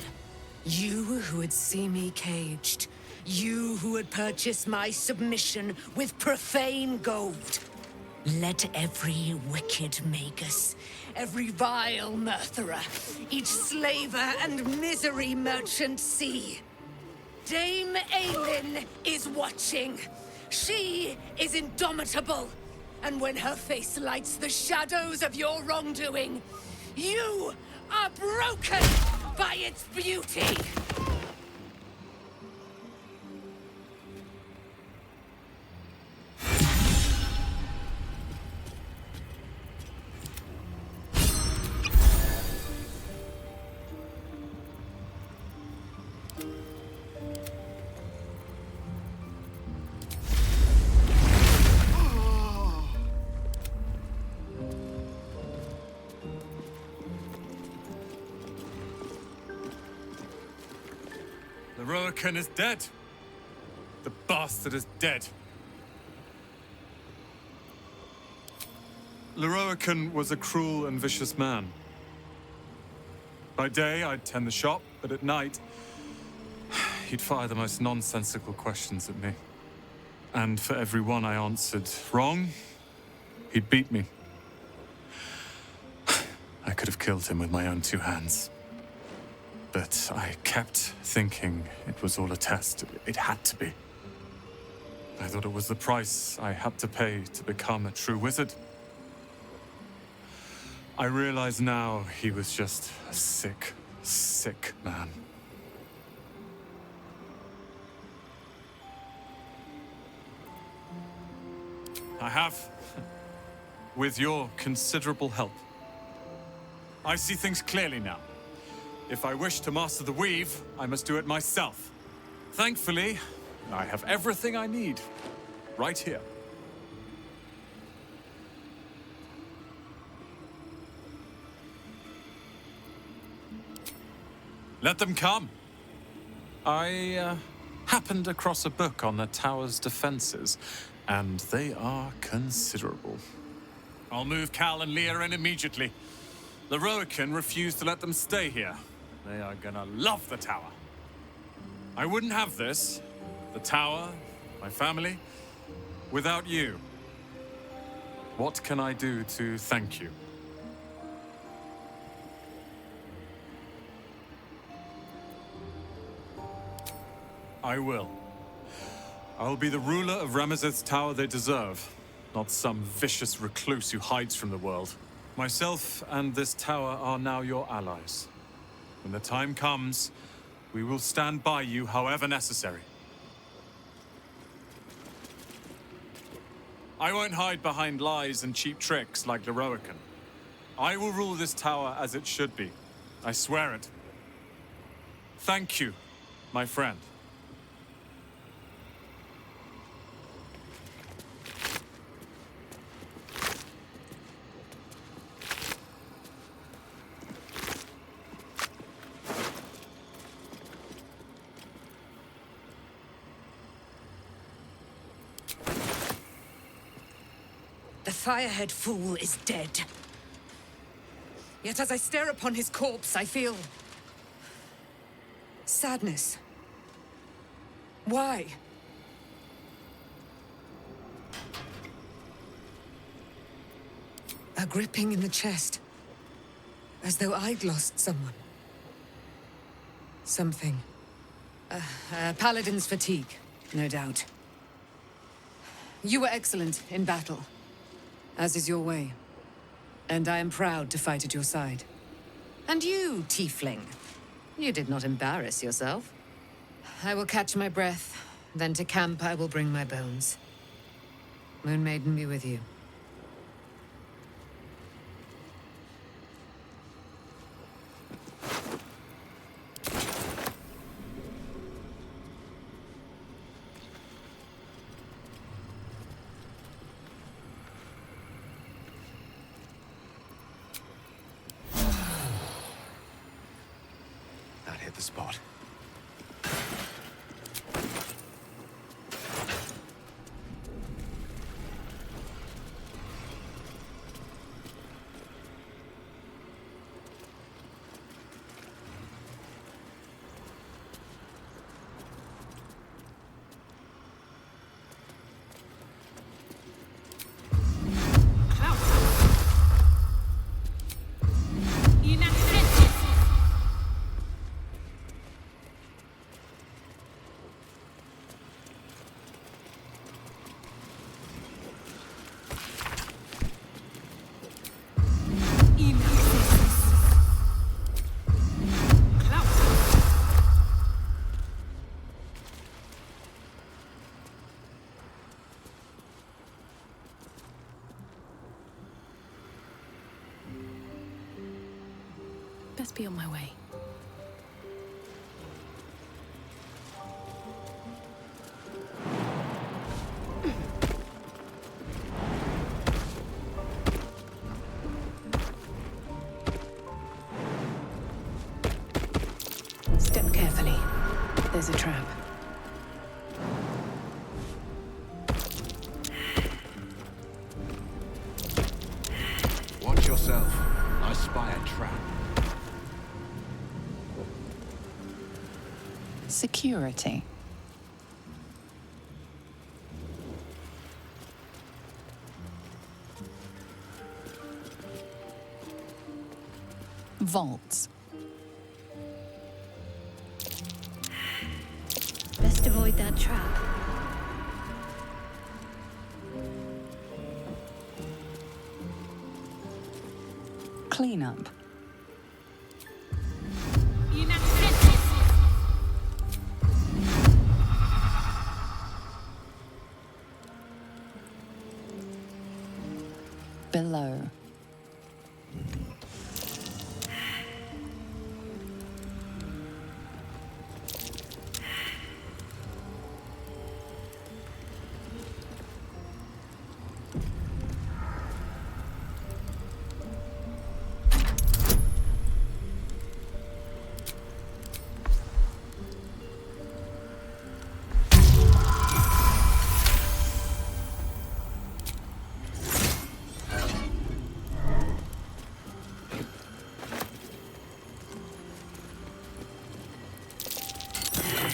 You who would see me caged. You who would purchase my submission with profane gold. Let every wicked magus, every vile murtherer, each slaver and misery merchant see. Dame Aelin is watching. She is indomitable. And when her face lights the shadows of your wrongdoing, you are broken by its beauty. Lorroakan is dead. The bastard is dead. Lorroakan was a cruel and vicious man. By day, I'd tend the shop, but at night, he'd fire the most nonsensical questions at me. And for every one I answered wrong, he'd beat me. I could have killed him with my own two hands. But I kept thinking it was all a test. It had to be. I thought it was the price I had to pay to become a true wizard. I realize now he was just a sick, sick man. I have, with your considerable help. I see things clearly now. If I wish to master the weave, I must do it myself. Thankfully, I have everything I need right here. Let them come. I happened across a book on the tower's defenses, and they are considerable. I'll move Cal and Leah in immediately. Lorroakan refused to let them stay here. They are gonna love the tower. I wouldn't have this, the tower, my family, without you. What can I do to thank you? I will. I'll be the ruler of Ramazeth's tower they deserve, not some vicious recluse who hides from the world. Myself and this tower are now your allies. When the time comes, we will stand by you however necessary. I won't hide behind lies and cheap tricks like Lorroakan. I will rule this tower as it should be. I swear it. Thank you, my friend. The Firehead Fool is dead. Yet as I stare upon his corpse, I feel sadness. Why? A gripping in the chest, as though I'd lost someone. Something. Paladin's fatigue, no doubt. You were excellent in battle, as is your way. And I am proud to fight at your side. And you, tiefling, you did not embarrass yourself. I will catch my breath, then to camp I will bring my bones. Moon Maiden be with you. That hit the spot. must be on my way. Step carefully. There's a trap. Watch yourself. I spy a trap. Security. Vaults. Best avoid that trap. Cleanup. Below.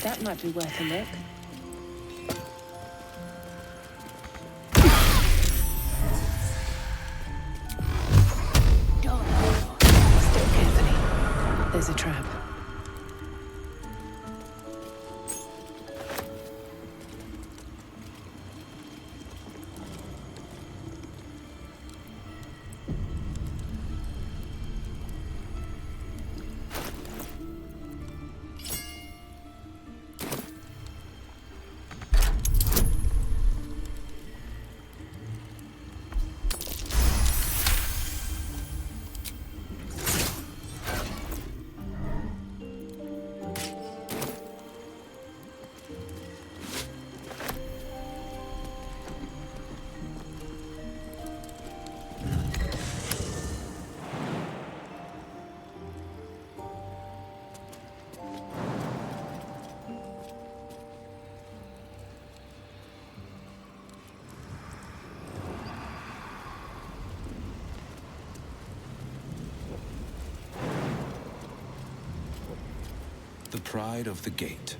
That might be worth a look. Step carefully. There's a trap. The pride of the gate.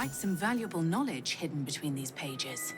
quite some valuable knowledge hidden between these pages.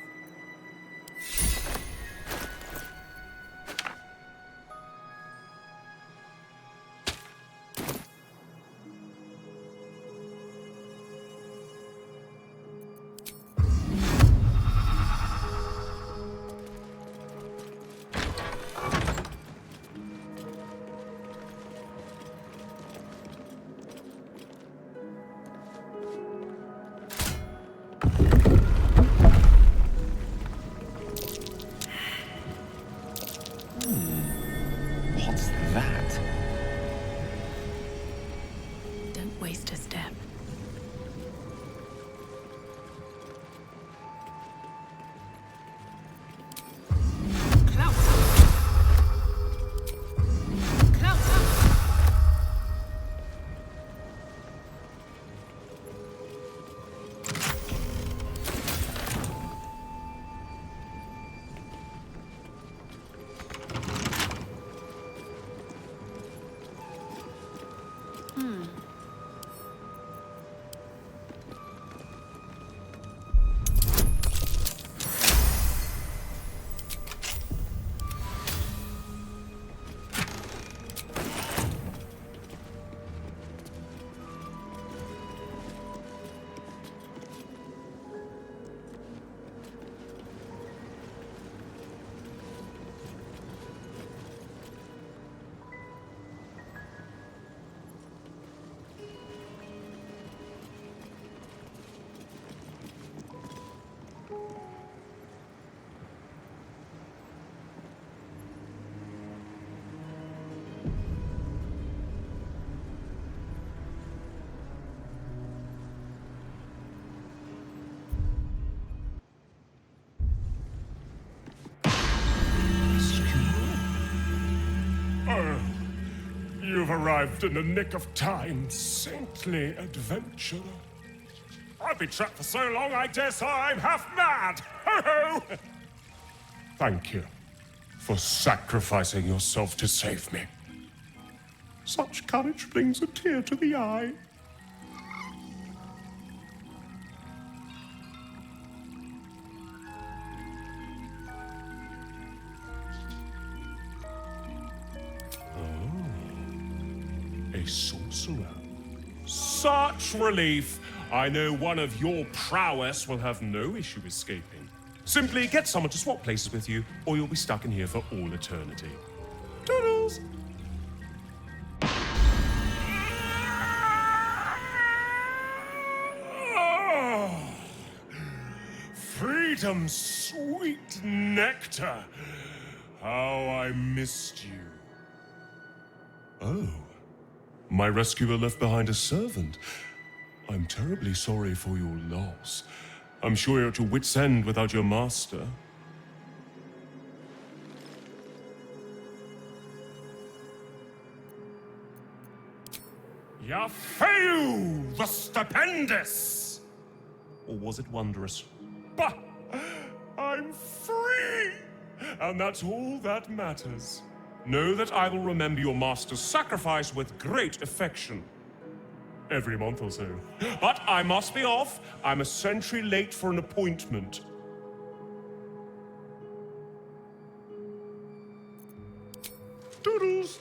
What's that? Don't waste a step. Oh, you've arrived in the nick of time, saintly adventurer. I've been trapped for so long, I dare say I'm half mad. Ho ho! Thank you for sacrificing yourself to save me. Such courage brings a tear to the eye. A sorcerer. Such relief! I know one of your prowess will have no issue escaping. Simply get someone to swap places with you, or you'll be stuck in here for all eternity. Toodles! Oh, freedom's sweet nectar! How I missed you. Oh. My rescuer left behind a servant. I'm terribly sorry for your loss. I'm sure you're at your wit's end without your master. Yafeu, the stupendous! Or was it wondrous? Bah! I'm free! And that's all that matters. Know that I will remember your master's sacrifice with great affection. Every month or so. But I must be off. I'm a century late for an appointment. Doodles!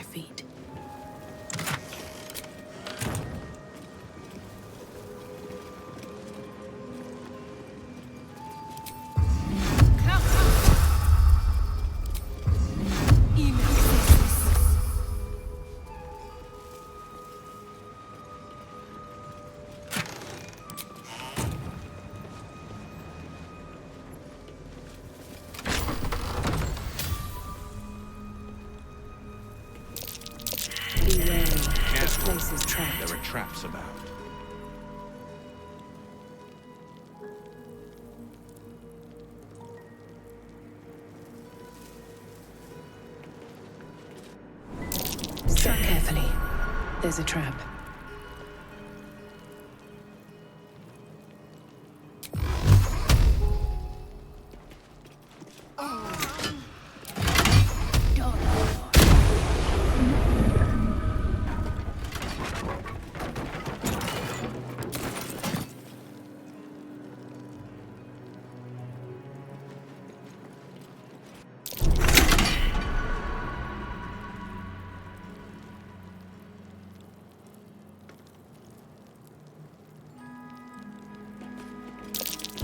feet. Careful. There are traps about. Step carefully. There's a trap.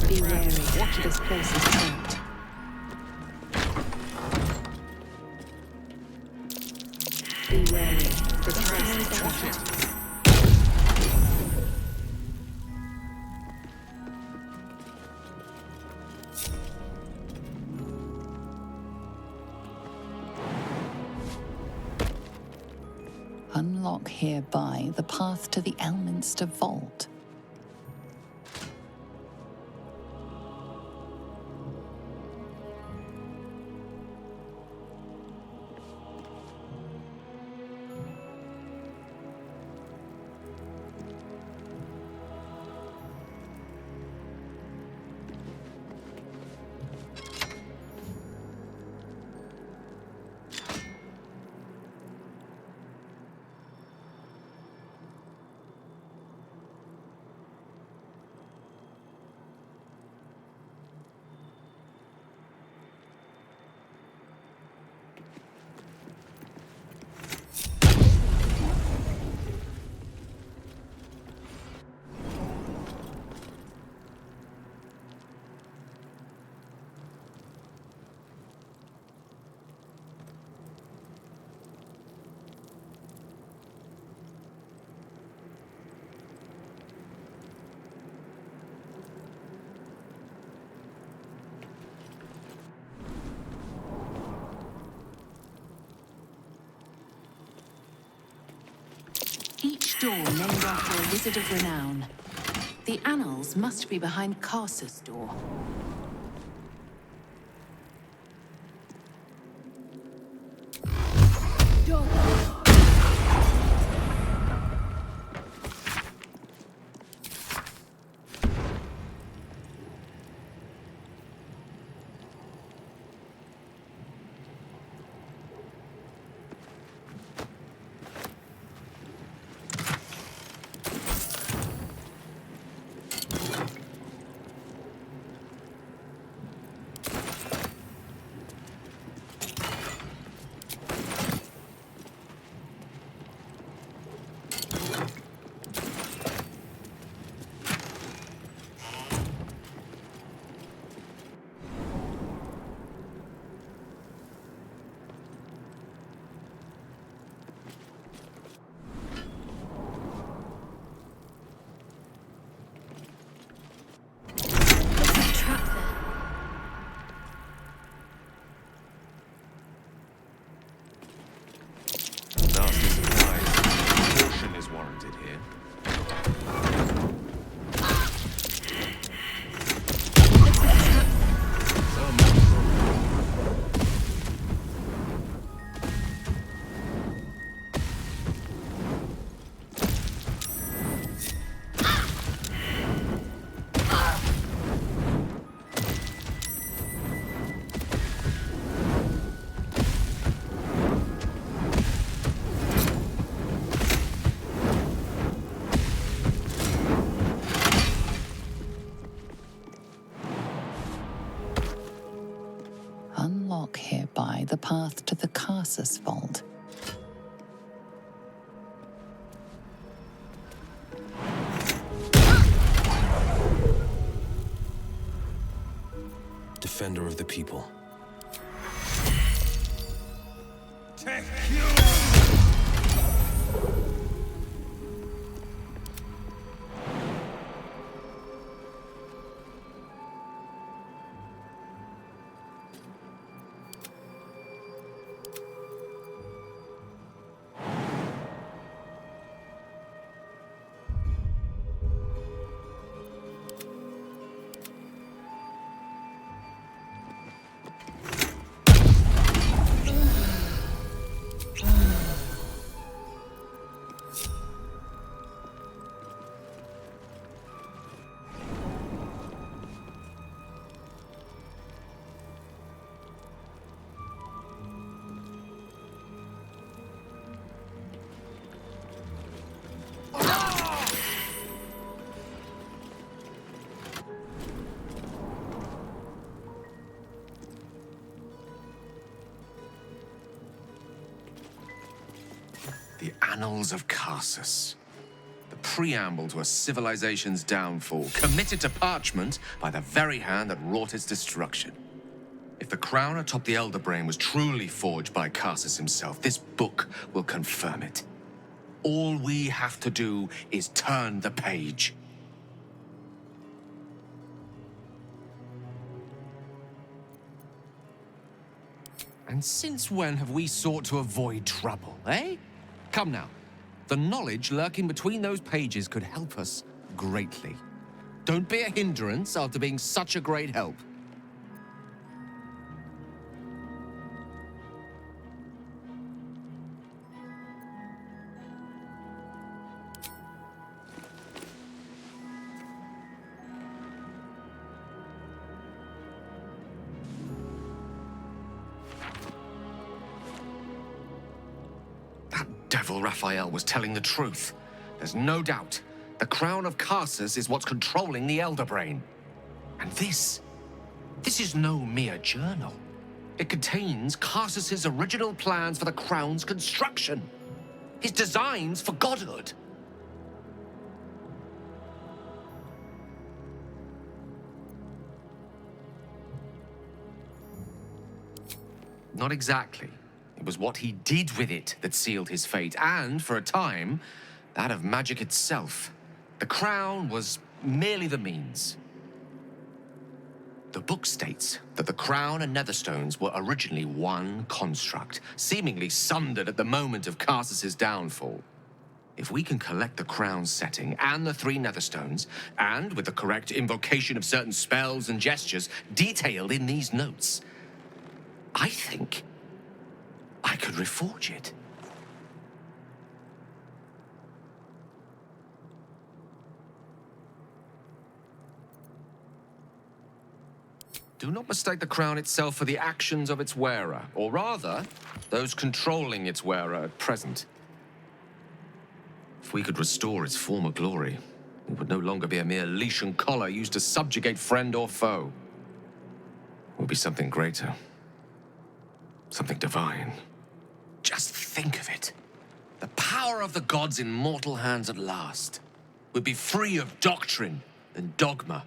Be wary. This place is trapped. Be wary. This place is trapped. Unlock hereby the path to the Elminster Vault. Each door named after a wizard of renown. The annals must be behind Carsus' door. Unlock hereby the path to the Carsus Vault. defender of the people. The Annals of Karsus. The preamble to a civilization's downfall, committed to parchment by the very hand that wrought its destruction. If the crown atop the Elder Brain was truly forged by Karsus himself, this book will confirm it. All we have to do is turn the page. And since when have we sought to avoid trouble, eh? Come now. The knowledge lurking between those pages could help us greatly. Don't be a hindrance after being such a great help. Devil Raphael was telling the truth. There's no doubt. The crown of Karsus is what's controlling the Elder Brain. And this is no mere journal. It contains Karsus's original plans for the crown's construction. His designs for godhood. Not exactly. It was what he did with it that sealed his fate, and, for a time, that of magic itself. The crown was merely the means. The book states that the crown and netherstones were originally one construct, seemingly sundered at the moment of Karsus's downfall. If we can collect the crown's setting and the 3 netherstones, and with the correct invocation of certain spells and gestures detailed in these notes, I think I could reforge it. Do not mistake the crown itself for the actions of its wearer, or rather, those controlling its wearer at present. If we could restore its former glory, it would no longer be a mere leash and collar used to subjugate friend or foe. It would be something greater. Something divine. Just think of it. The power of the gods in mortal hands at last. We'd be free of doctrine and dogma,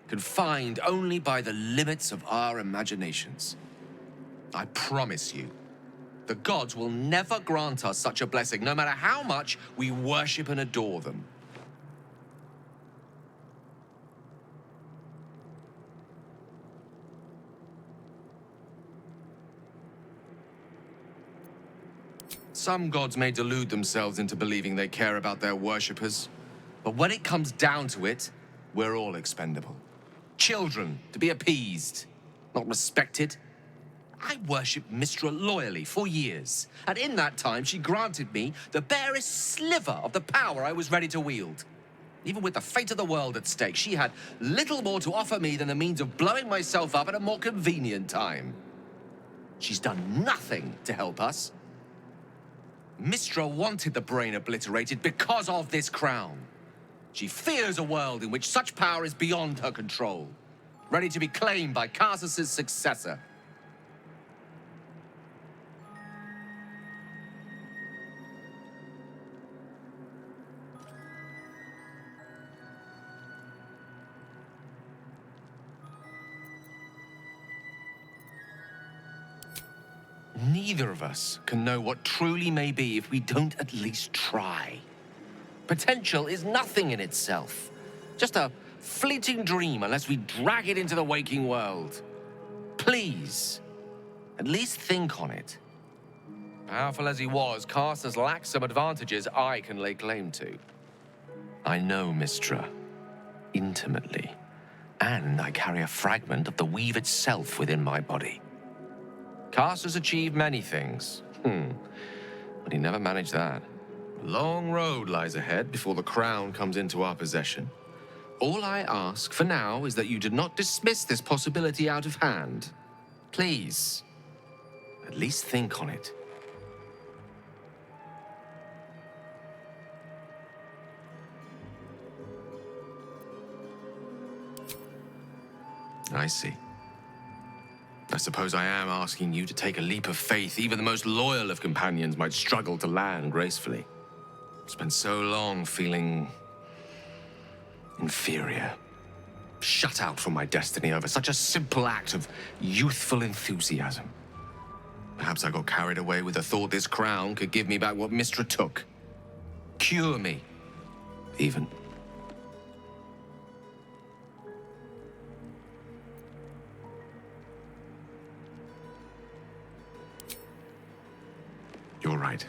confined only by the limits of our imaginations. I promise you, the gods will never grant us such a blessing, no matter how much we worship and adore them. Some gods may delude themselves into believing they care about their worshippers, but when it comes down to it, we're all expendable. Children to be appeased, not respected. I worshipped Mistra loyally for years, and in that time she granted me the barest sliver of the power I was ready to wield. Even with the fate of the world at stake, she had little more to offer me than the means of blowing myself up at a more convenient time. She's done nothing to help us. Mistra wanted the brain obliterated because of this crown. She fears a world in which such power is beyond her control, ready to be claimed by Karsus's successor. Neither of us can know what truly may be if we don't at least try. Potential is nothing in itself. Just a fleeting dream unless we drag it into the waking world. Please, at least think on it. Powerful as he was, Carsus lacks some advantages I can lay claim to. I know Mystra intimately, and I carry a fragment of the weave itself within my body. Carsus achieved many things, but he never managed that. A long road lies ahead before the crown comes into our possession. All I ask for now is that you do not dismiss this possibility out of hand. Please, at least think on it. I see. I suppose I am asking you to take a leap of faith even the most loyal of companions might struggle to land gracefully. I've spent so long feeling inferior, shut out from my destiny over such a simple act of youthful enthusiasm. Perhaps I got carried away with the thought this crown could give me back what Mystra took. Cure me, even. You're right.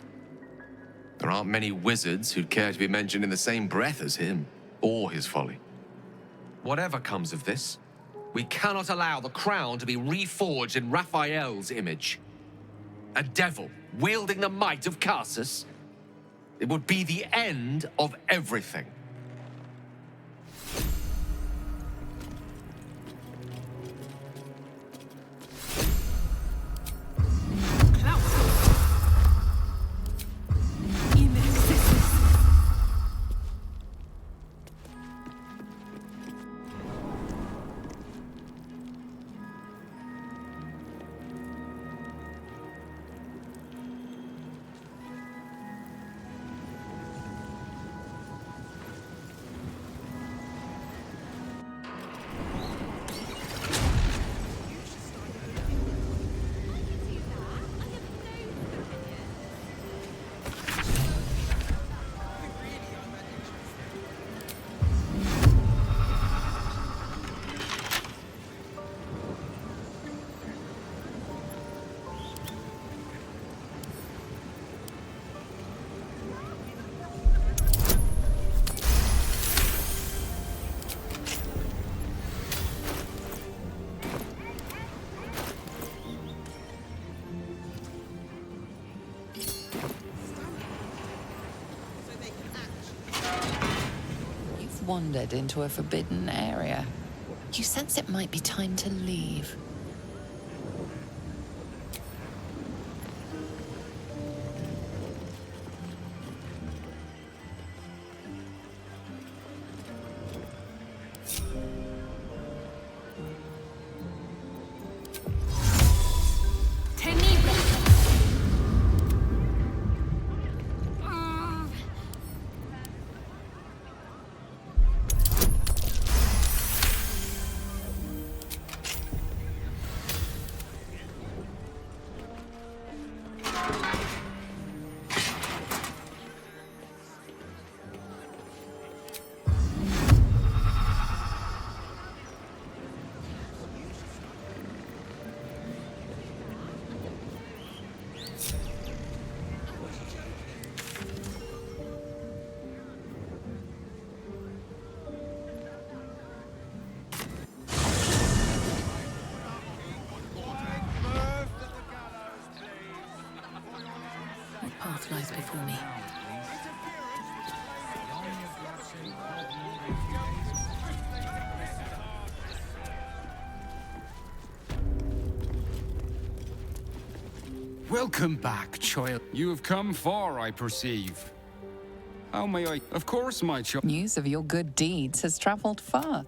There aren't many wizards who'd care to be mentioned in the same breath as him, or his folly. Whatever comes of this, we cannot allow the crown to be reforged in Raphael's image. A devil wielding the might of Carsus. It would be the end of everything. Wandered into a forbidden area. You sense it might be time to leave. Path lies before me. Welcome back, child. You have come far, I perceive. How may I? Of course, my child. News of your good deeds has traveled far.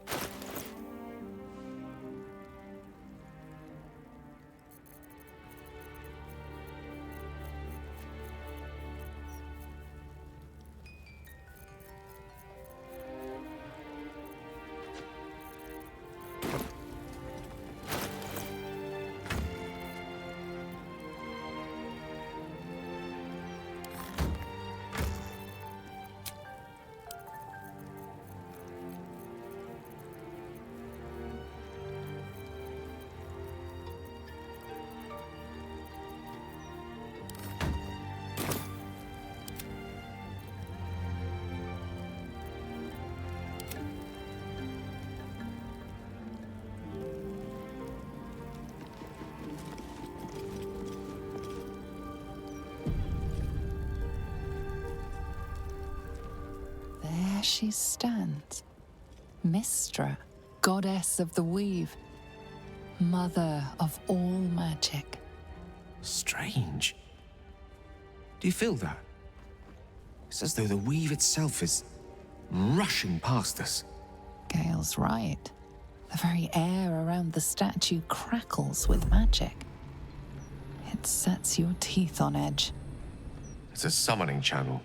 there she stands. Mystra, goddess of the weave, mother of all magic. Strange. Do you feel that? It's as though the weave itself is rushing past us. Gale's right. The very air around the statue crackles with magic. It sets your teeth on edge. It's a summoning channel.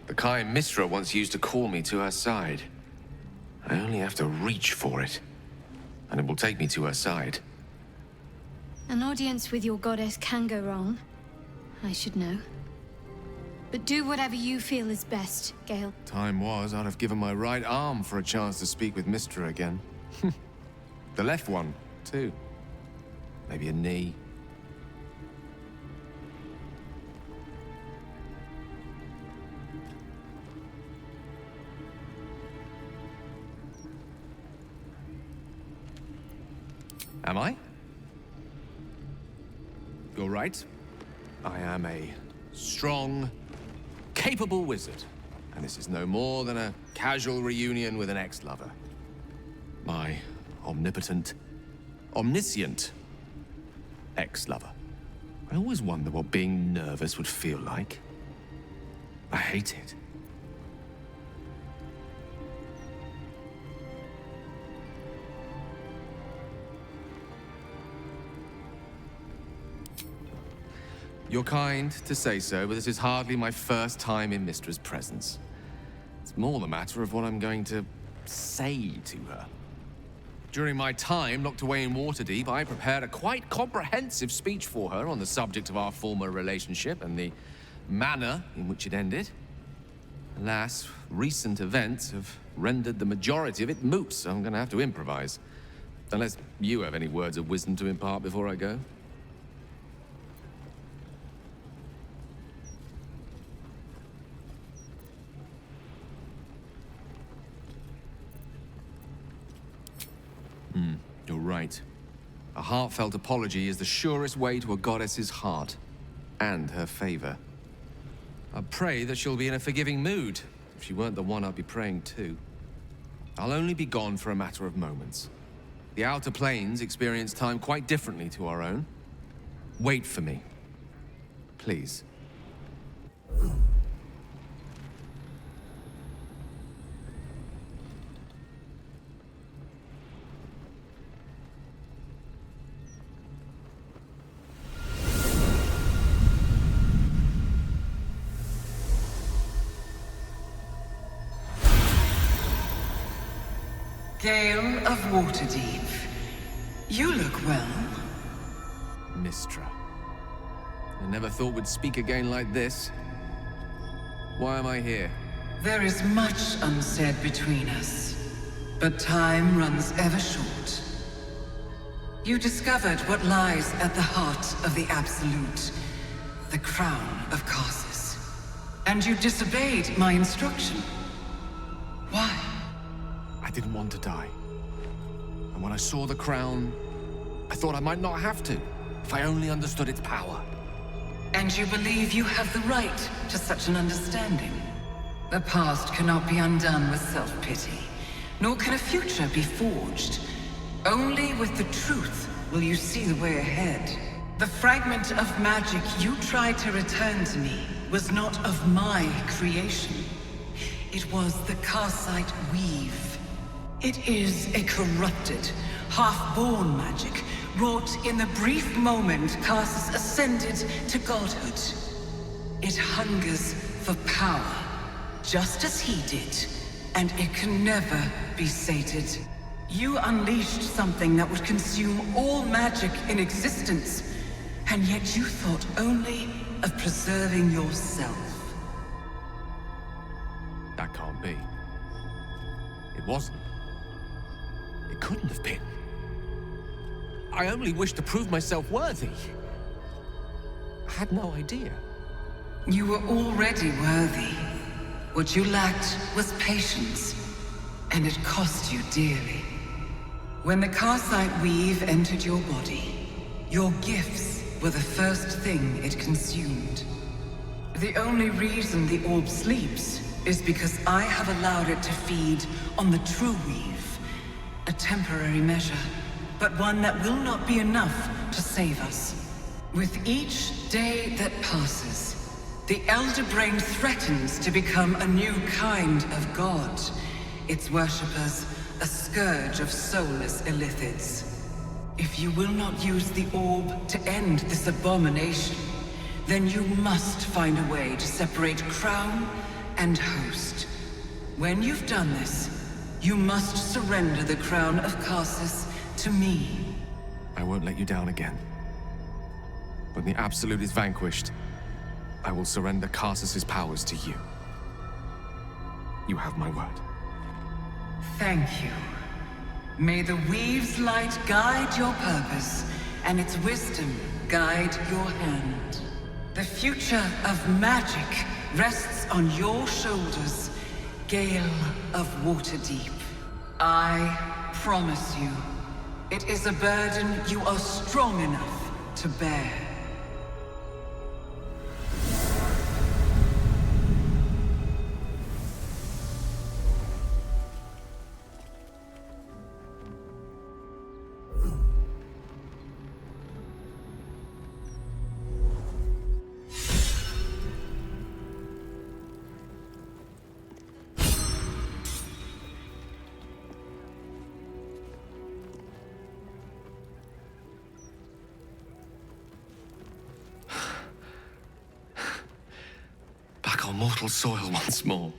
The kind Mystra once used to call me to her side. I only have to reach for it, and it will take me to her side. An audience with your goddess can go wrong. I should know. But do whatever you feel is best, Gale. Time was, I'd have given my right arm for a chance to speak with Mystra again. The left one, too. Maybe a knee. Am I? You're right. I am a strong, capable wizard. And this is no more than a casual reunion with an ex-lover. My omnipotent, omniscient ex-lover. I always wonder what being nervous would feel like. I hate it. You're kind to say so, but this is hardly my first time in Mystra's presence. It's more the matter of what I'm going to say to her. During my time locked away in Waterdeep, I prepared a quite comprehensive speech for her on the subject of our former relationship and the manner in which it ended. Alas, recent events have rendered the majority of it moot, so I'm going to have to improvise. Unless you have any words of wisdom to impart before I go. You're right. A heartfelt apology is the surest way to a goddess's heart and her favor. I pray that she'll be in a forgiving mood. If she weren't the one, I'd be praying too. I'll only be gone for a matter of moments. The Outer Planes experience time quite differently to our own. Wait for me. Please. Gale of Waterdeep. You look well. Mystra. I never thought we'd speak again like this. Why am I here? There is much unsaid between us, but time runs ever short. You discovered what lies at the heart of the Absolute, the crown of Karsus. And you disobeyed my instruction. Why? I didn't want to die. And when I saw the crown, I thought I might not have to, if I only understood its power. And you believe you have the right to such an understanding? The past cannot be undone with self-pity, nor can a future be forged. Only with the truth will you see the way ahead. The fragment of magic you tried to return to me was not of my creation. It was the Karsite weave. It is a corrupted, half-born magic, wrought in the brief moment Karsus ascended to godhood. It hungers for power, just as he did, and it can never be sated. You unleashed something that would consume all magic in existence, and yet you thought only of preserving yourself. That can't be. It wasn't. It couldn't have been. I only wished to prove myself worthy. I had no idea. You were already worthy. What you lacked was patience, and it cost you dearly. When the Karsite weave entered your body, your gifts were the first thing it consumed. The only reason the orb sleeps is because I have allowed it to feed on the true weave. A temporary measure, but one that will not be enough to save us. With each day that passes, the Elder Brain threatens to become a new kind of god. Its worshippers, a scourge of soulless illithids. If you will not use the orb to end this abomination, then you must find a way to separate crown and host. When you've done this, you must surrender the crown of Karsus to me. I won't let you down again. When the Absolute is vanquished, I will surrender Karsus's powers to you. You have my word. Thank you. May the Weave's light guide your purpose, and its wisdom guide your hand. The future of magic rests on your shoulders, Gale of Waterdeep. I promise you, it is a burden you are strong enough to bear. Back on mortal soil once more.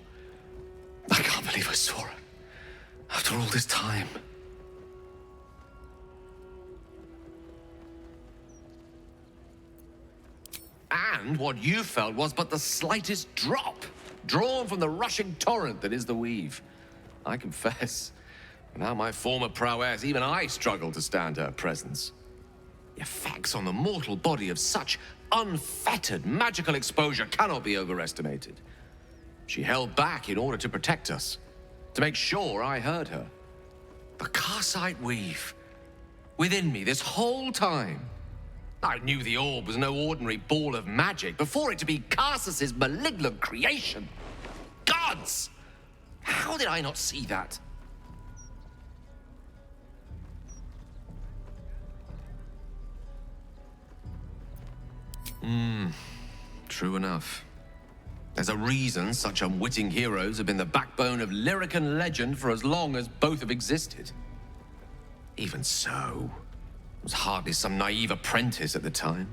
I can't believe I saw her. After all this time. And what you felt was but the slightest drop, drawn from the rushing torrent that is the Weave. I confess, without my former prowess, even I struggle to stand her presence. The effects on the mortal body of such unfettered magical exposure cannot be overestimated. She held back in order to protect us, to make sure I heard her. The Karsite Weave, within me this whole time. I knew the orb was no ordinary ball of magic before it to be Karsus's malignant creation. Gods! How did I not see that? True enough. There's a reason such unwitting heroes have been the backbone of lyric and legend for as long as both have existed. Even so, I was hardly some naive apprentice at the time.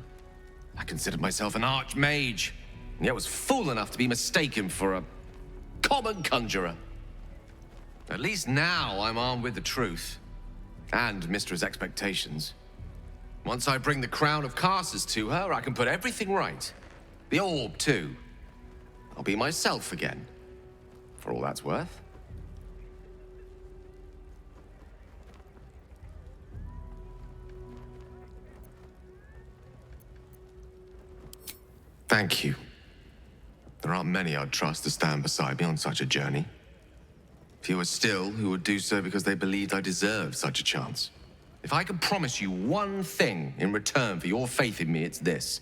I considered myself an archmage, and yet was fool enough to be mistaken for a common conjurer. At least now I'm armed with the truth, and Mistra's expectations. Once I bring the crown of Karsus to her, I can put everything right. The orb, too. I'll be myself again, for all that's worth. Thank you. There aren't many I'd trust to stand beside me on such a journey. Fewer still who would do so because they believed I deserved such a chance. If I can promise you one thing in return for your faith in me, it's this.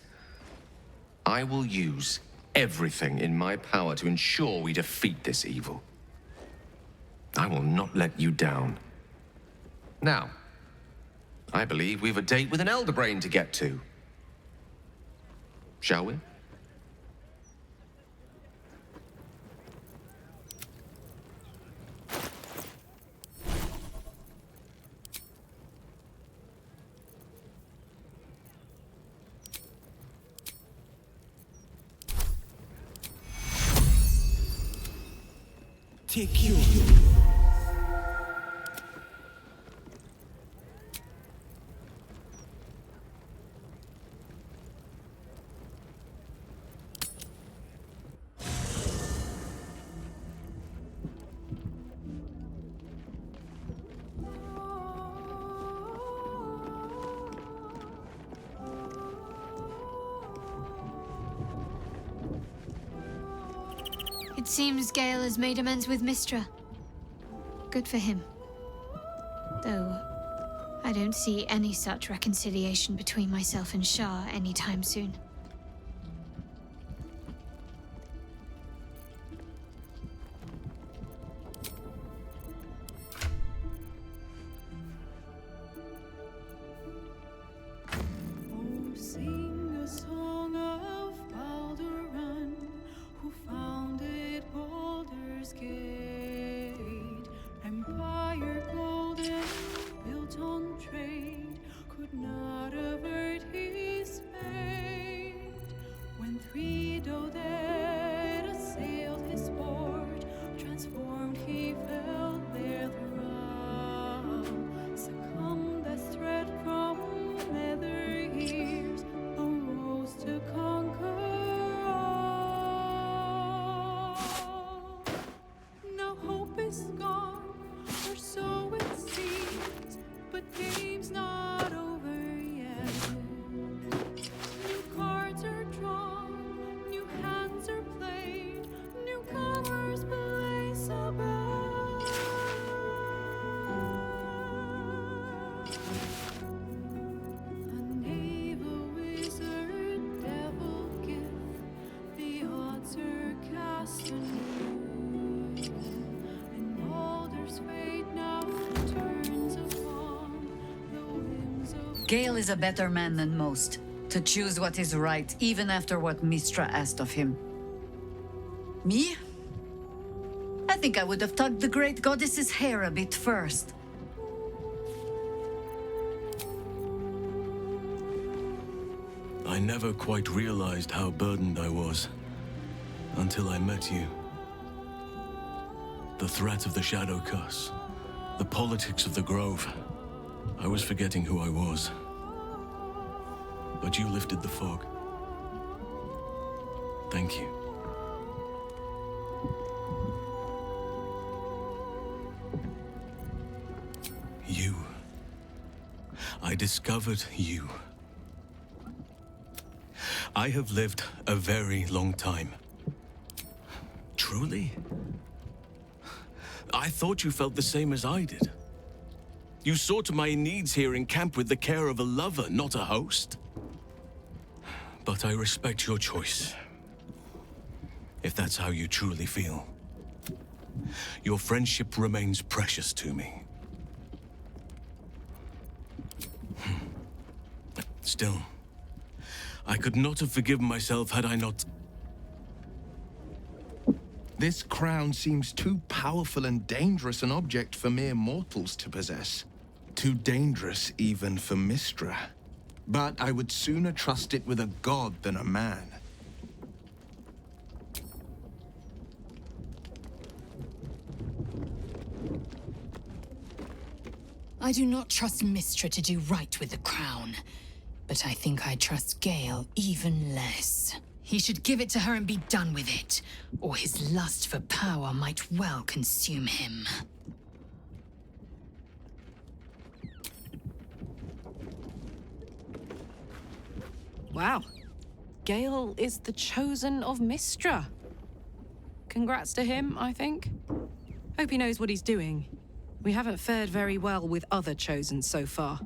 I will use everything in my power to ensure we defeat this evil. I will not let you down. Now, I believe we've a date with an Elder Brain to get to. Shall we? Take you. It seems Gale has made amends with Mistra. Good for him. Though, I don't see any such reconciliation between myself and Shah anytime soon. Gale is a better man than most, to choose what is right, even after what Mistra asked of him. Me? I think I would have tugged the great goddess's hair a bit first. I never quite realized how burdened I was, until I met you. The threat of the Shadow Curse, the politics of the Grove. I was forgetting who I was. But you lifted the fog. Thank you. You. I discovered you. I have lived a very long time. Truly? I thought you felt the same as I did. You saw to my needs here in camp with the care of a lover, not a host. But I respect your choice, if that's how you truly feel. Your friendship remains precious to me. Still, I could not have forgiven myself had I not... This crown seems too powerful and dangerous an object for mere mortals to possess. Too dangerous even for Mistra. But I would sooner trust it with a god than a man. I do not trust Mistra to do right with the crown. But I think I trust Gale even less. He should give it to her and be done with it, or his lust for power might well consume him. Wow. Gale is the chosen of Mistra. Congrats to him, I think. Hope he knows what he's doing. We haven't fared very well with other chosen so far.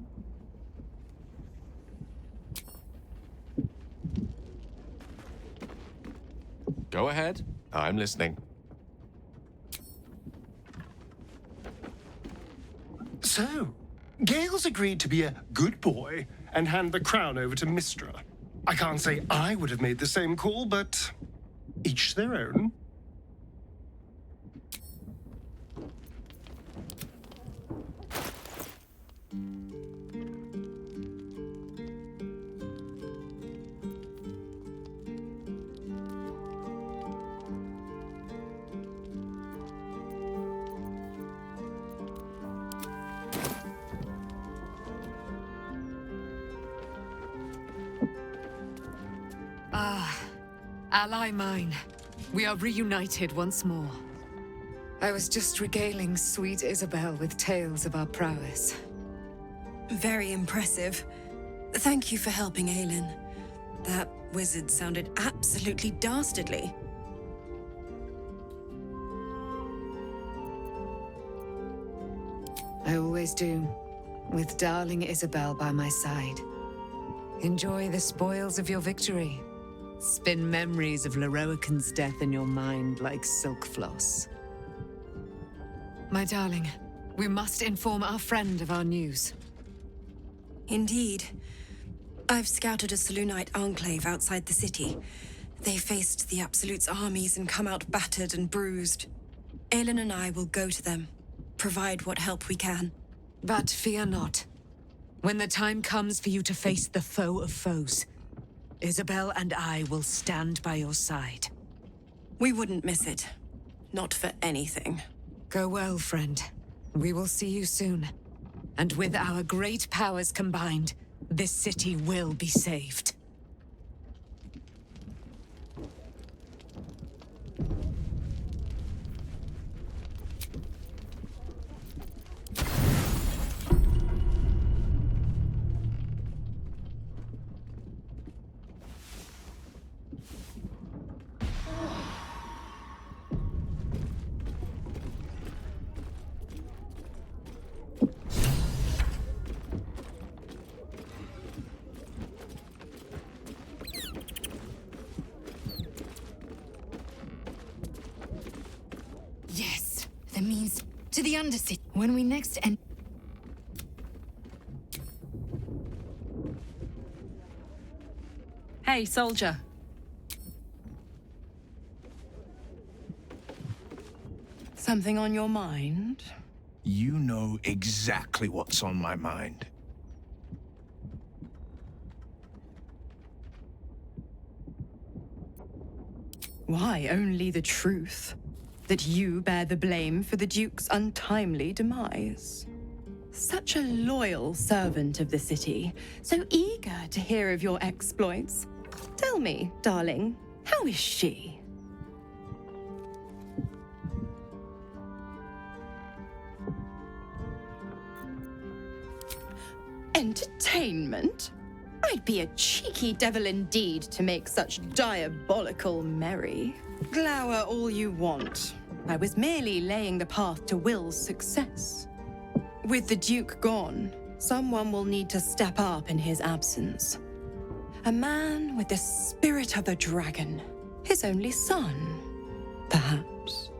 Go ahead. I'm listening. So, Gale's agreed to be a good boy and hand the crown over to Mistra. I can't say I would have made the same call, but each their own. Ally mine, we are reunited once more. I was just regaling sweet Isabel with tales of our prowess. Very impressive. Thank you for helping Aelin. That wizard sounded absolutely dastardly. I always do, with darling Isabel by my side. Enjoy the spoils of your victory. Spin memories of Leroican's death in your mind like silk floss. My darling, we must inform our friend of our news. Indeed. I've scouted a Selûnite enclave outside the city. They faced the Absolute's armies and come out battered and bruised. Aelin and I will go to them, provide what help we can. But fear not. When the time comes for you to face the foe of foes, Isabel and I will stand by your side. We wouldn't miss it. Not for anything. Go well, friend. We will see you soon. And with our great powers combined, this city will be saved. the means to the Undercity. When we next end. Hey, soldier. Something on your mind? You know exactly what's on my mind. Why, only the truth. That you bear the blame for the Duke's untimely demise. Such a loyal servant of the city, so eager to hear of your exploits. Tell me, darling, how is she? Entertainment? I'd be a cheeky devil indeed to make such diabolical merry. Glower all you want. I was merely laying the path to Will's success. With the Duke gone, someone will need to step up in his absence. A man with the spirit of the dragon. His only son, perhaps.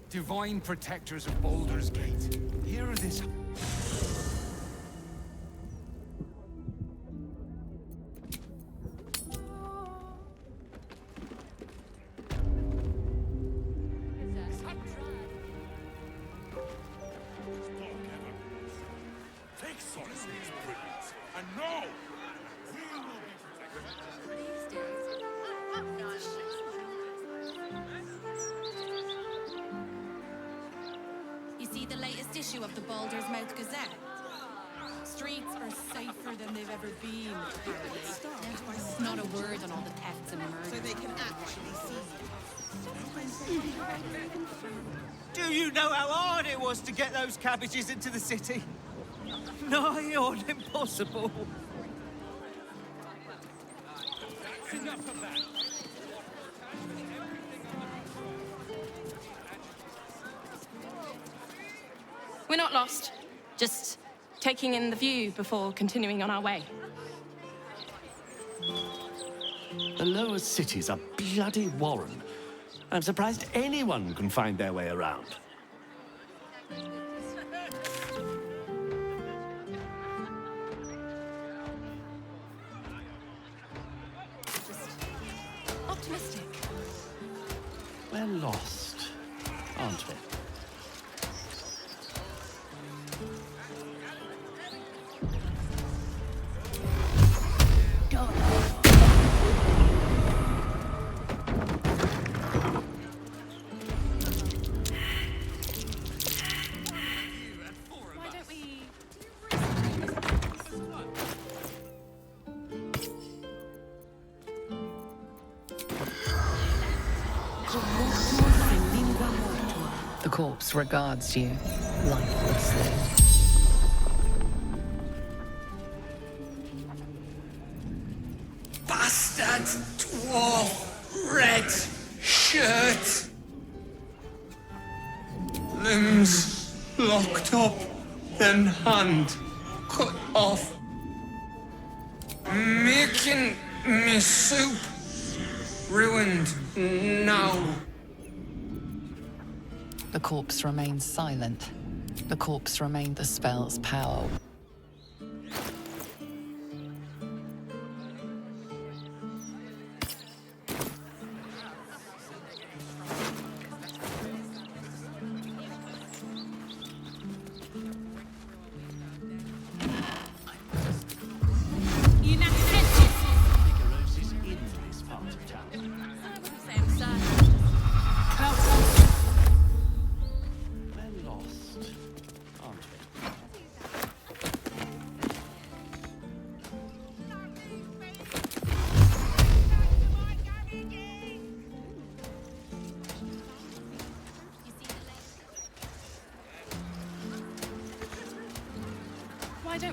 Divine protectors of Baldur's Gate, hear this. Take solace in its brilliance, and know we will be You see the latest issue of the Baldur's Mouth Gazette? Streets are safer than they've ever been, apparently. Not a word on all the thefts and murders. So they can actually see. Do you know how hard it was to get those cabbages into the city? Nigh on impossible. enough of that. We're not lost. Just taking in the view before continuing on our way. The lower city's a bloody warren. I'm surprised anyone can find their way around. Optimistic. We're lost, aren't we? Why don't we... The corpse regards you lifelessly. Bastard dwarf, red shirt, limbs locked up, then hand cut off, making me soup ruined now. The corpse remains silent. The corpse remained the spell's power.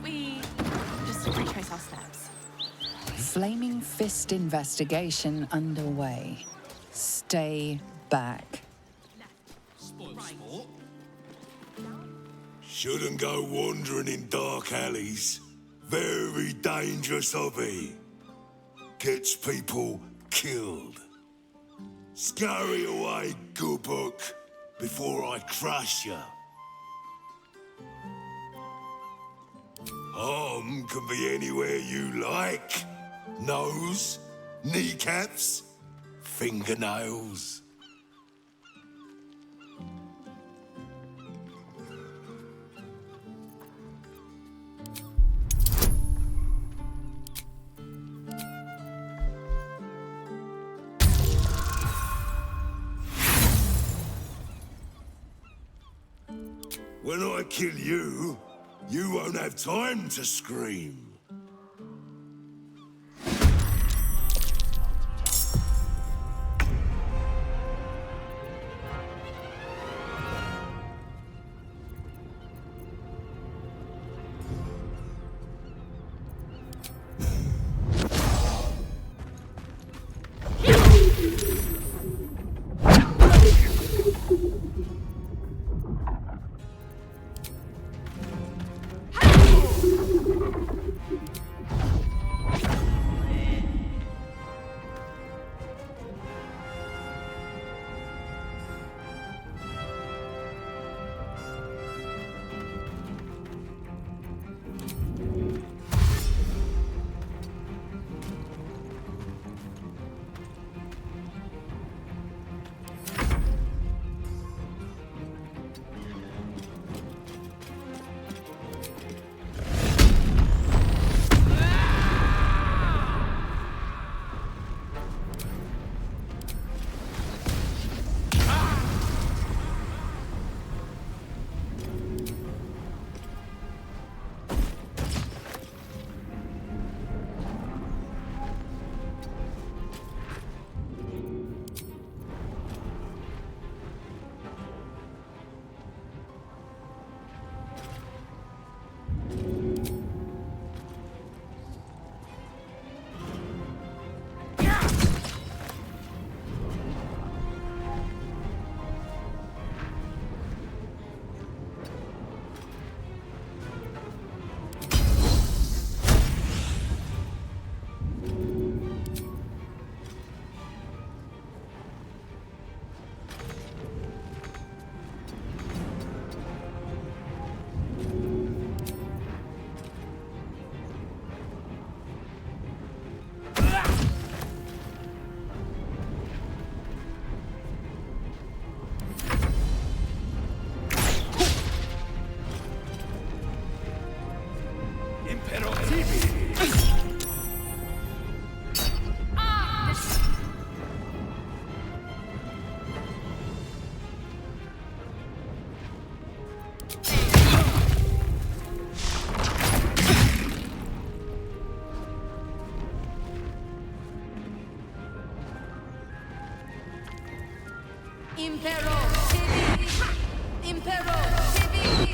don't we just retrace our steps? Flaming Fist investigation underway. Stay back. Shouldn't go wandering in dark alleys. Very dangerous hobby. Gets people killed. Scurry away, good book, before I crush ya. Harm can be anywhere you like. Nose, kneecaps, fingernails. When I kill you, you won't have time to scream. Impero, Tibi! Impero, Tibi!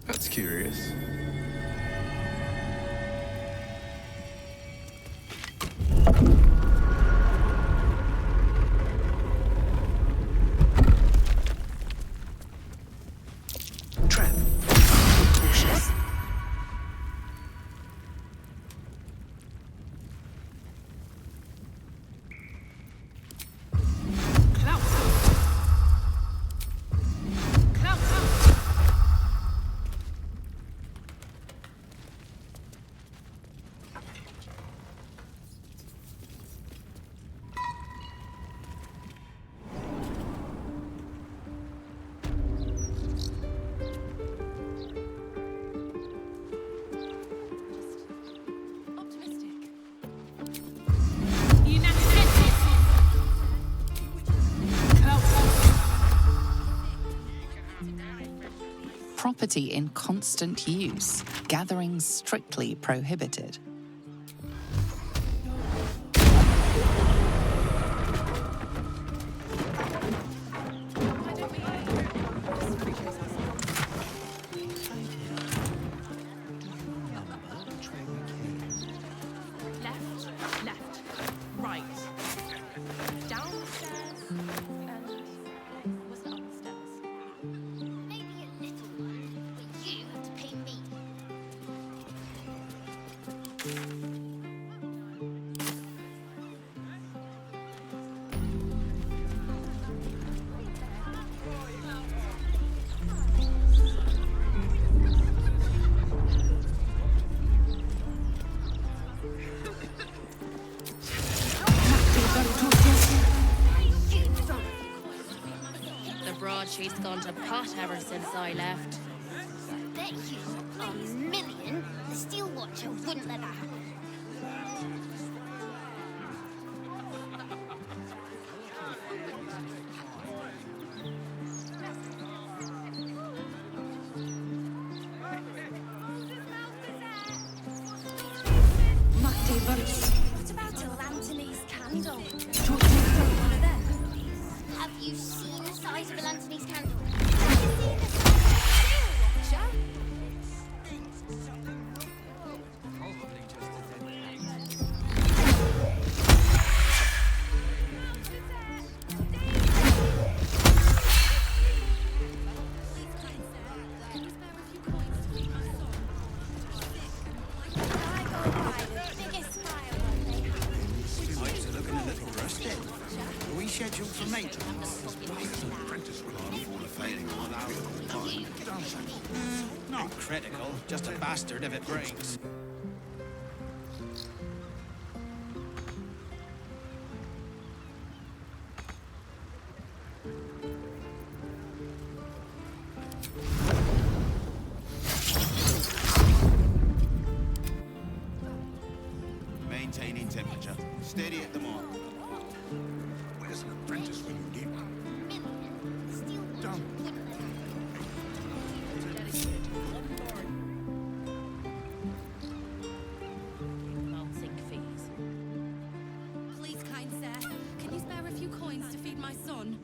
That's curious. Trap. Cautious. Property in constant use, gathering strictly prohibited. Left, right. Downstairs and was it upstairs? Maybe a little one, but you have to pay me. The broadsheet's gone to pot ever since I left. Bet you $1,000,000 the Steel Watcher wouldn't let that happen. Magde Varus. pipe. Not critical, just a bastard if it breaks. Maintaining temperature. Steady at the mark. Where's an apprentice when you need one? Done. Please, kind sir, can you spare a few coins to feed my son?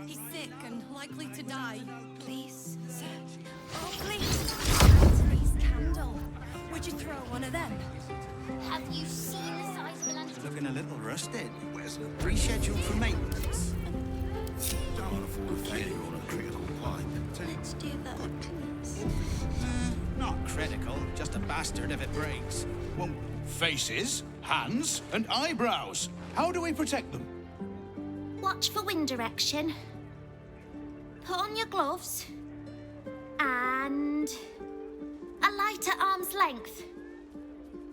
He's sick and likely to die. Please, sir. Oh, please. Anthony's candle. Would you throw one of them? Have you seen the size of an antidote? Looking a little rusted. Rescheduled for maintenance. Don't afford a failure on a critical pipe. Let's do that, please. Not critical, just a bastard if it breaks. Well, faces, hands, and eyebrows. How do we protect them? Watch for wind direction. Put on your gloves. And a light at arm's length.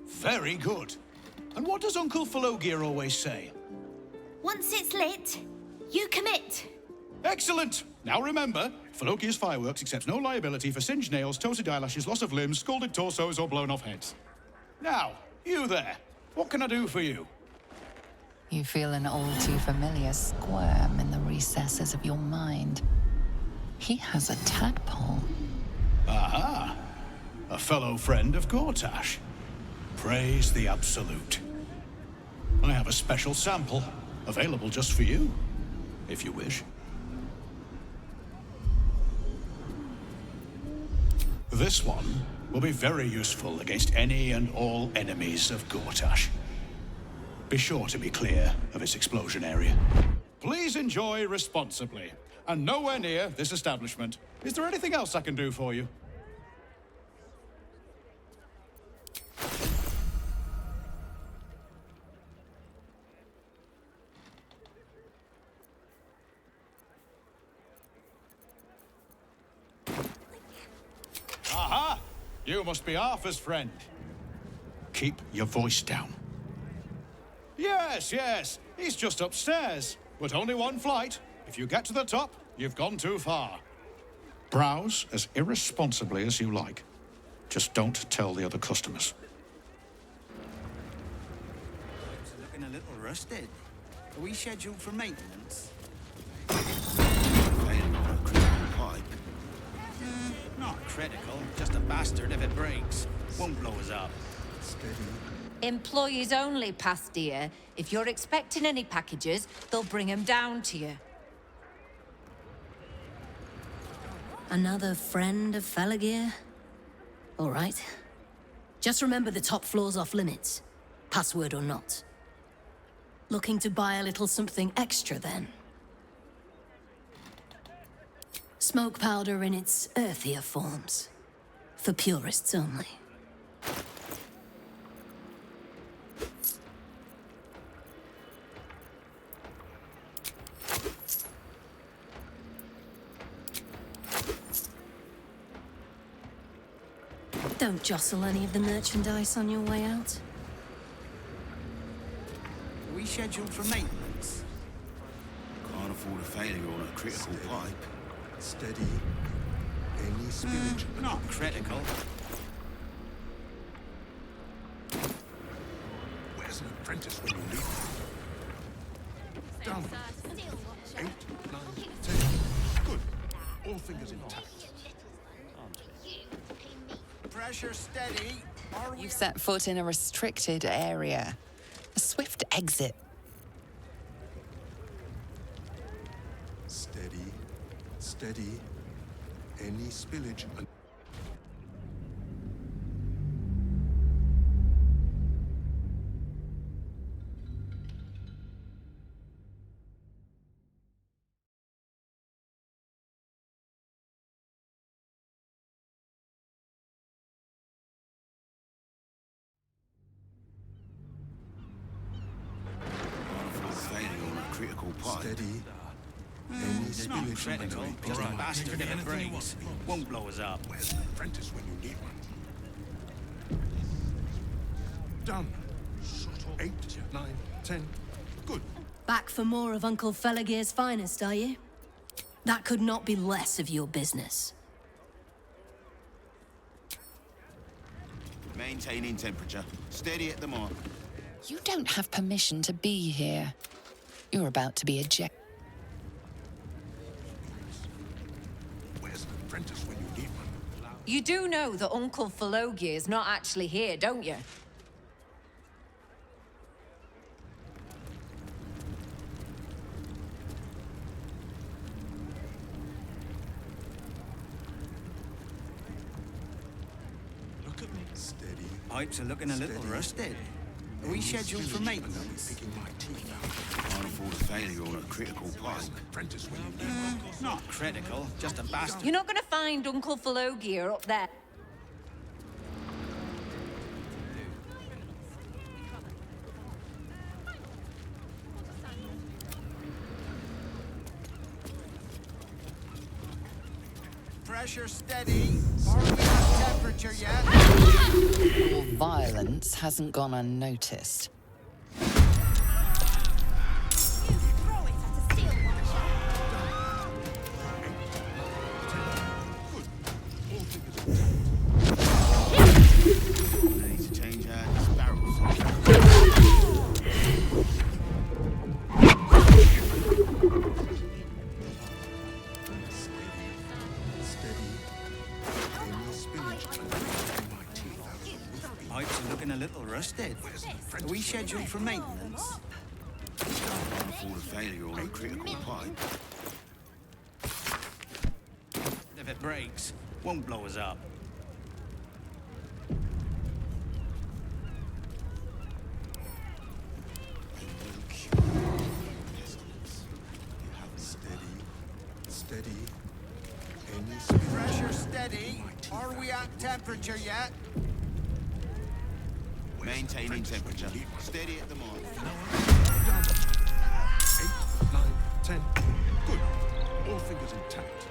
Very good. And what does Uncle Falogir always say? Once it's lit, you commit. Excellent! Now remember, Falogir's Fireworks accepts no liability for singed nails, toasted eyelashes, loss of limbs, scalded torsos, or blown off heads. Now, you there. What can I do for you? You feel an all too familiar squirm in the recesses of your mind. He has a tadpole. Aha! A fellow friend of Gortash. Praise the Absolute. I have a special sample, available just for you, if you wish. This one will be very useful against any and all enemies of Gortash. Be sure to be clear of its explosion area. Please enjoy responsibly, and nowhere near this establishment. Is there anything else I can do for you? Aha! You must be Arthur's friend. Keep your voice down. Yes, yes, he's just upstairs, but only one flight. If you get to the top, you've gone too far. Browse as irresponsibly as you like. Just don't tell the other customers. It's looking a little rusted. Are we scheduled for maintenance? Failure on a critical pipe. Not critical, just a bastard if it breaks. Won't blow us up. Steady. Employees only, Pastia. If you're expecting any packages, they'll bring them down to you. Another friend of Falagir? All right. Just remember the top floor's off limits, password or not. Looking to buy a little something extra, then? Smoke powder in its earthier forms. For purists only. Don't jostle any of the merchandise on your way out. Are we scheduled for maintenance? Can't afford a failure on a critical pipe. Steady. Any spillage? Not critical. Where's an apprentice when you need one? Done. 8, 9, 10. Good. All fingers intact. Pressure steady. You've set foot in a restricted area. A swift exit. Steady. Steady. Any spillage? Failure on a critical pipe. Steady. Any It's not critical, just a bastard if it breaks. Won't blow us up. Where's an apprentice when you need one? Done. 8, 9, 10. Good. Back for more of Uncle Felagir's finest, are you? That could not be less of your business. Maintaining temperature. Steady at the mark. You don't have permission to be here. You're about to be ejected. Where's an apprentice when you need one? You do know that Uncle Felagir is not actually here, don't you? Look at me. Steady. Pipes are looking a little rusted. Are we scheduled for maintenance? Picking my teeth out. Can't afford a failure on a critical pipe. Apprentice when you need one. Not critical, just a bastard. You're not going to find Uncle Felagir up there. Pressure steady. Are we at temperature yet? Your violence hasn't gone unnoticed. I need to change out this barrels. Pipes are looking a little rusted. Are we scheduled for maintenance? Can't afford a failure on a critical pipe. If it breaks, won't blow us up. Steady. Pressure steady. Are we at temperature yet? Maintaining temperature. Steady at the mark. 8, 9, 10. Good. All fingers intact.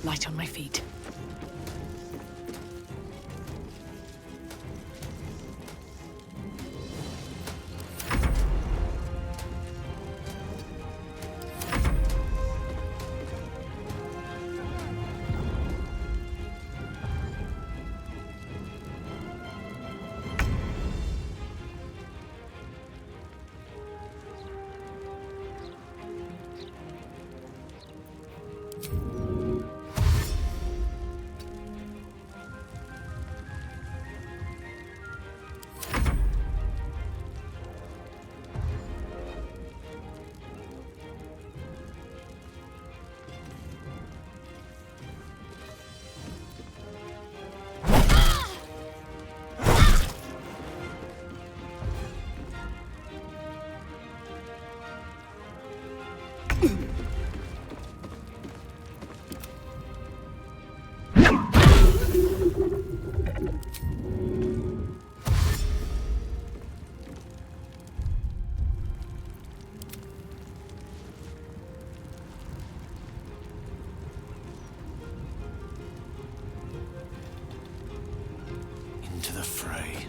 light on my feet. Into the fray.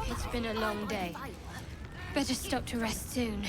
It's been a long day. Better stop to rest soon.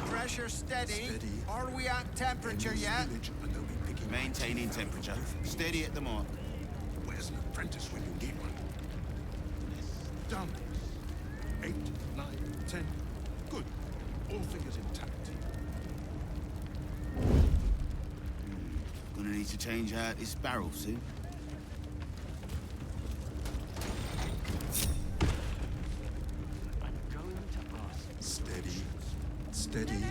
Pressure steady. Are we at temperature yet? Maintaining temperature. Steady at the mark. Where's an apprentice when you need one? Down. 8, 9, 10. Good. All figures intact. Gonna need to change out this barrel soon. Steady. Steady.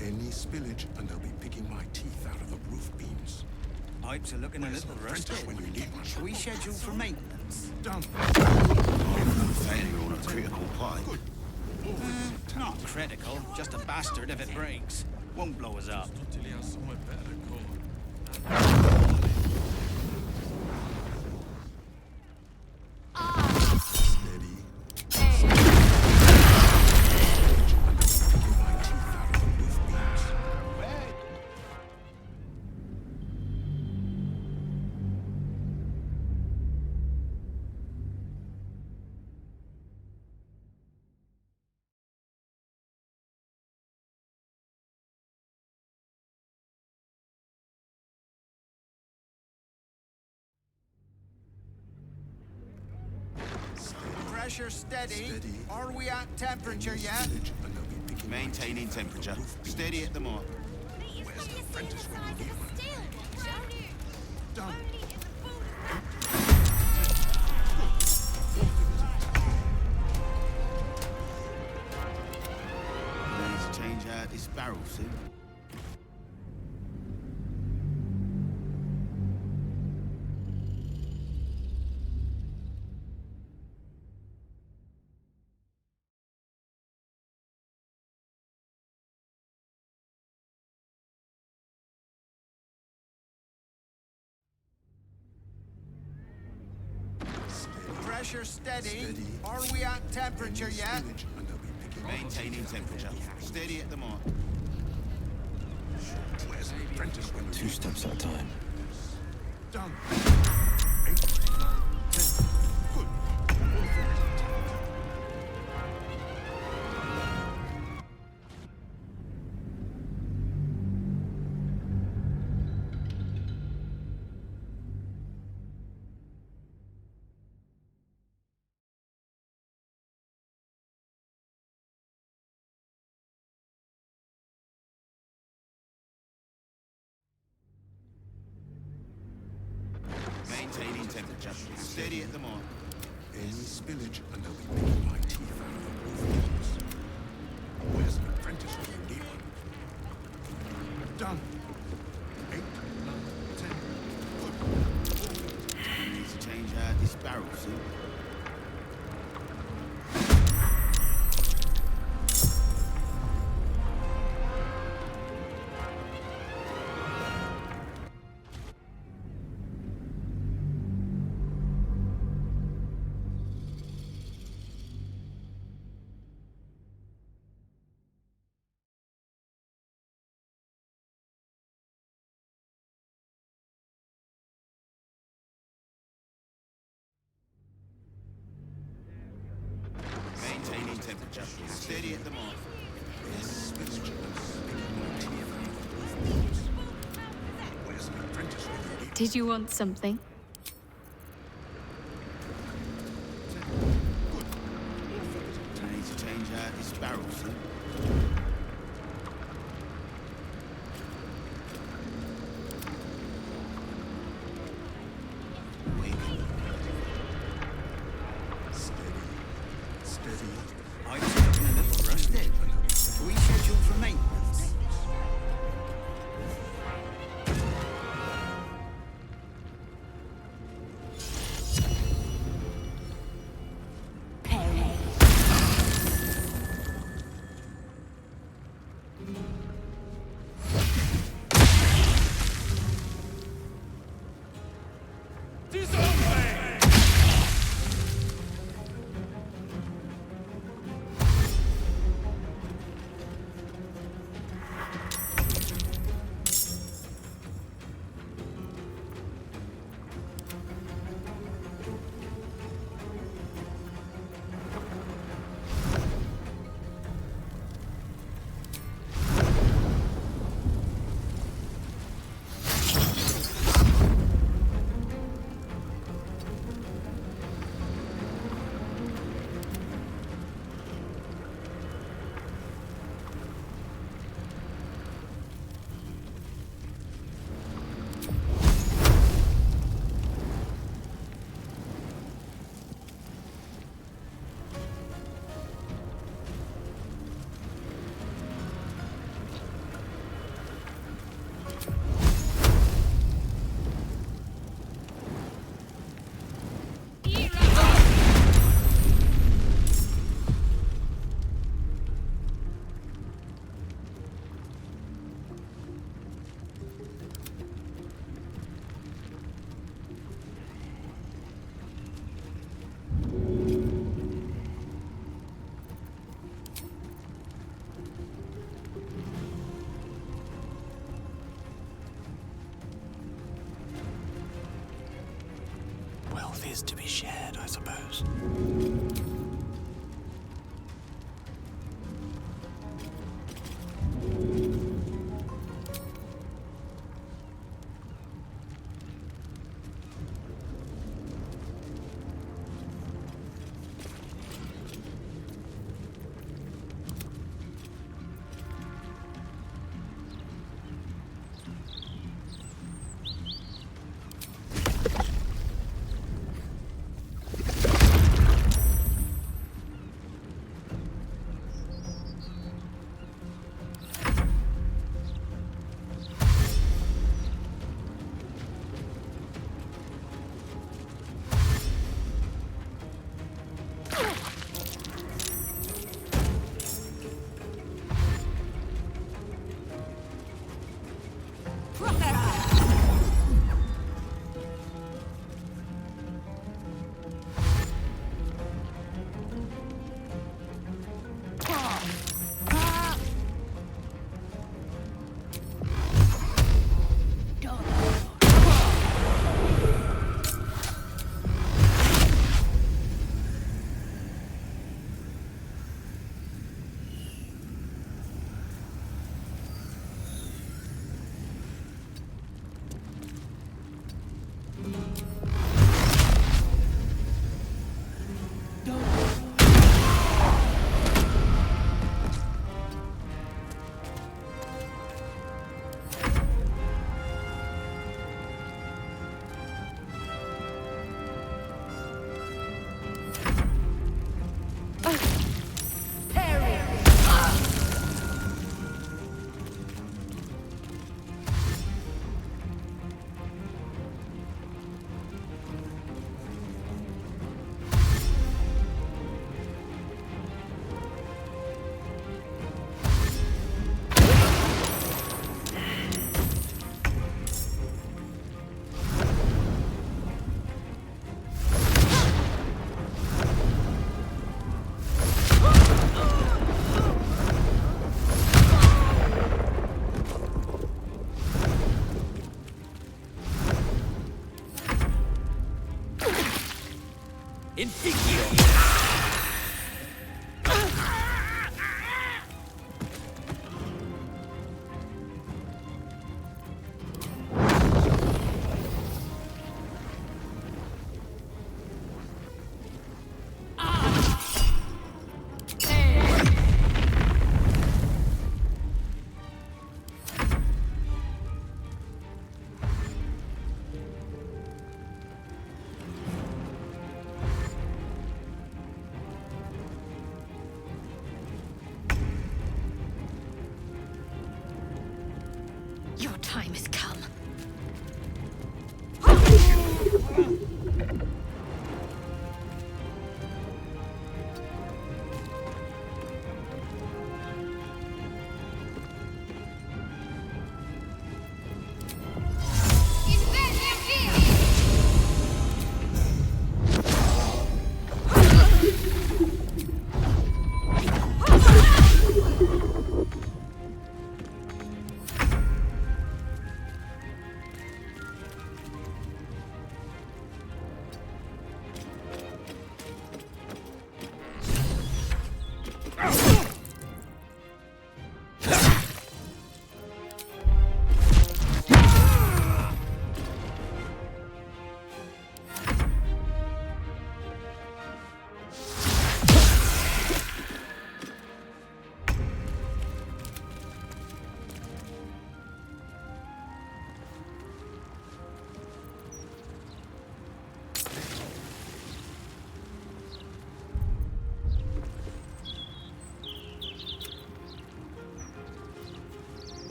Any spillage and they'll be picking my teeth out of the roof beams. Pipes are looking a little rusty. Shall we schedule for maintenance? Done. Failure on a critical pipe. Not critical, just a bastard if it breaks. Won't blow us up. Pressure steady. Are we at temperature yet? Maintaining temperature. Steady at the mark. Where's the apprentice when you need one? Done. Need to change out this barrel soon. Pressure steady. Are we at temperature yet? Maintaining temperature. Steady at the mark. Where's the apprentice when you 2 steps at a time. Done. 8, 9, 10. Good. Maintaining temperature. Steady at the mark. Any spillage and they'll be picking my teeth out of the roof. Where's the apprentice when you need one? Done. 8, 9, 10. Good. Need to change out this barrel soon. Maintaining temperature. Steady at the mark. Yes, spillage and they'll be picking my teeth out of the roof. Where's the apprentice when you need Did you want something? I need to change out this barrel soon. Steady. Pipes are looking a little rusty. Shall we schedule for maintenance? is to be shared, I suppose.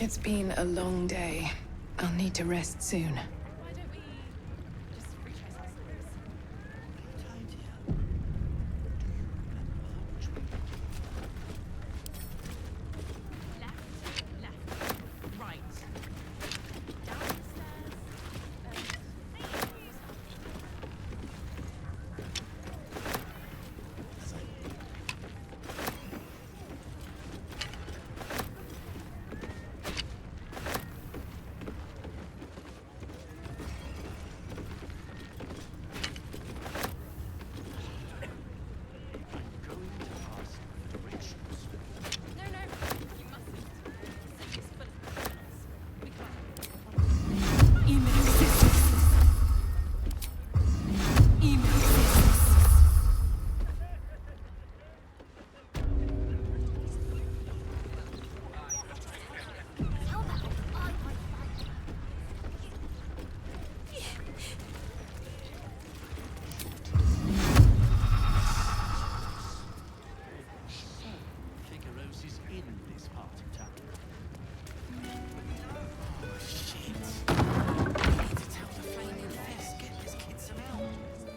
It's been a long day. I'll need to rest soon.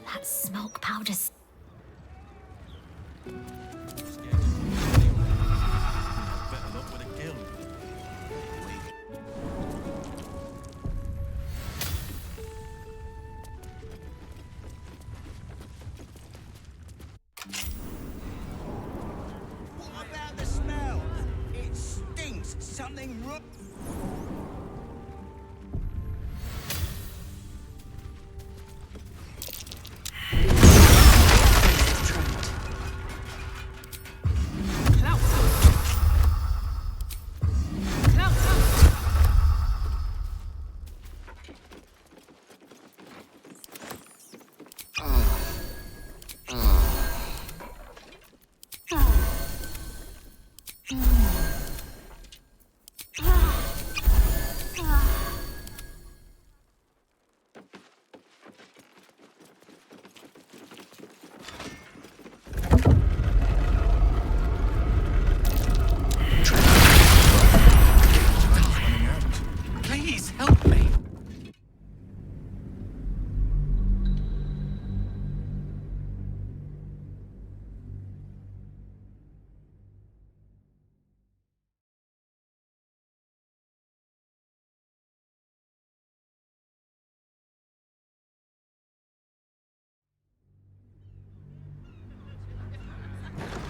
That smoke powder's... Better luck with a guild. What about the smell? It stinks. Something wrong. Please help me.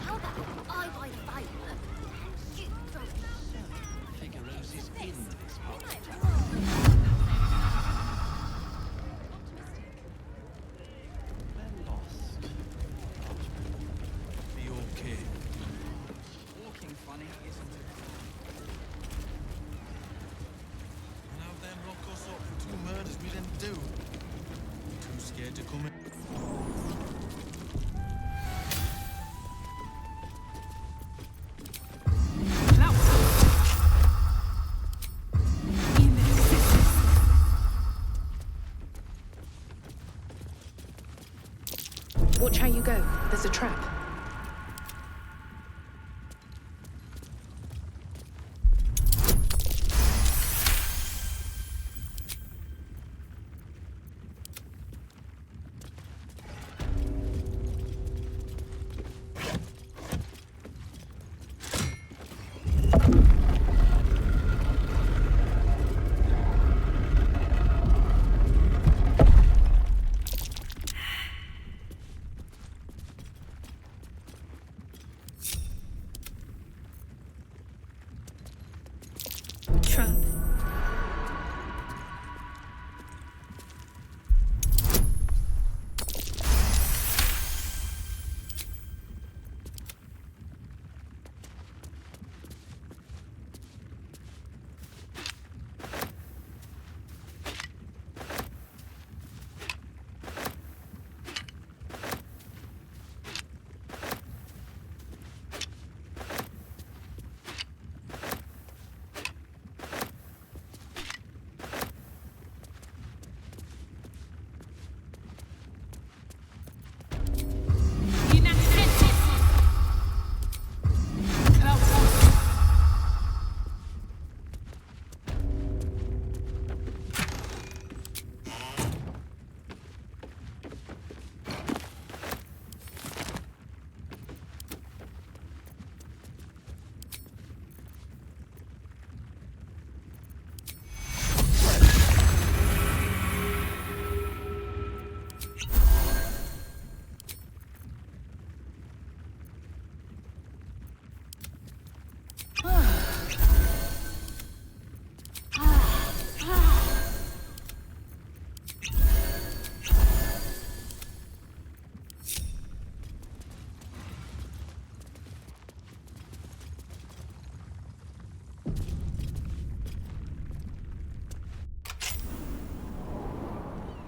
How about I buy the firework and you throw it? Figaro's is in this part. They're lost. Be okay. Walking funny, isn't it? And have them lock us up for 2 murders we didn't do. Too scared to come in. Watch how you go. There's a trap.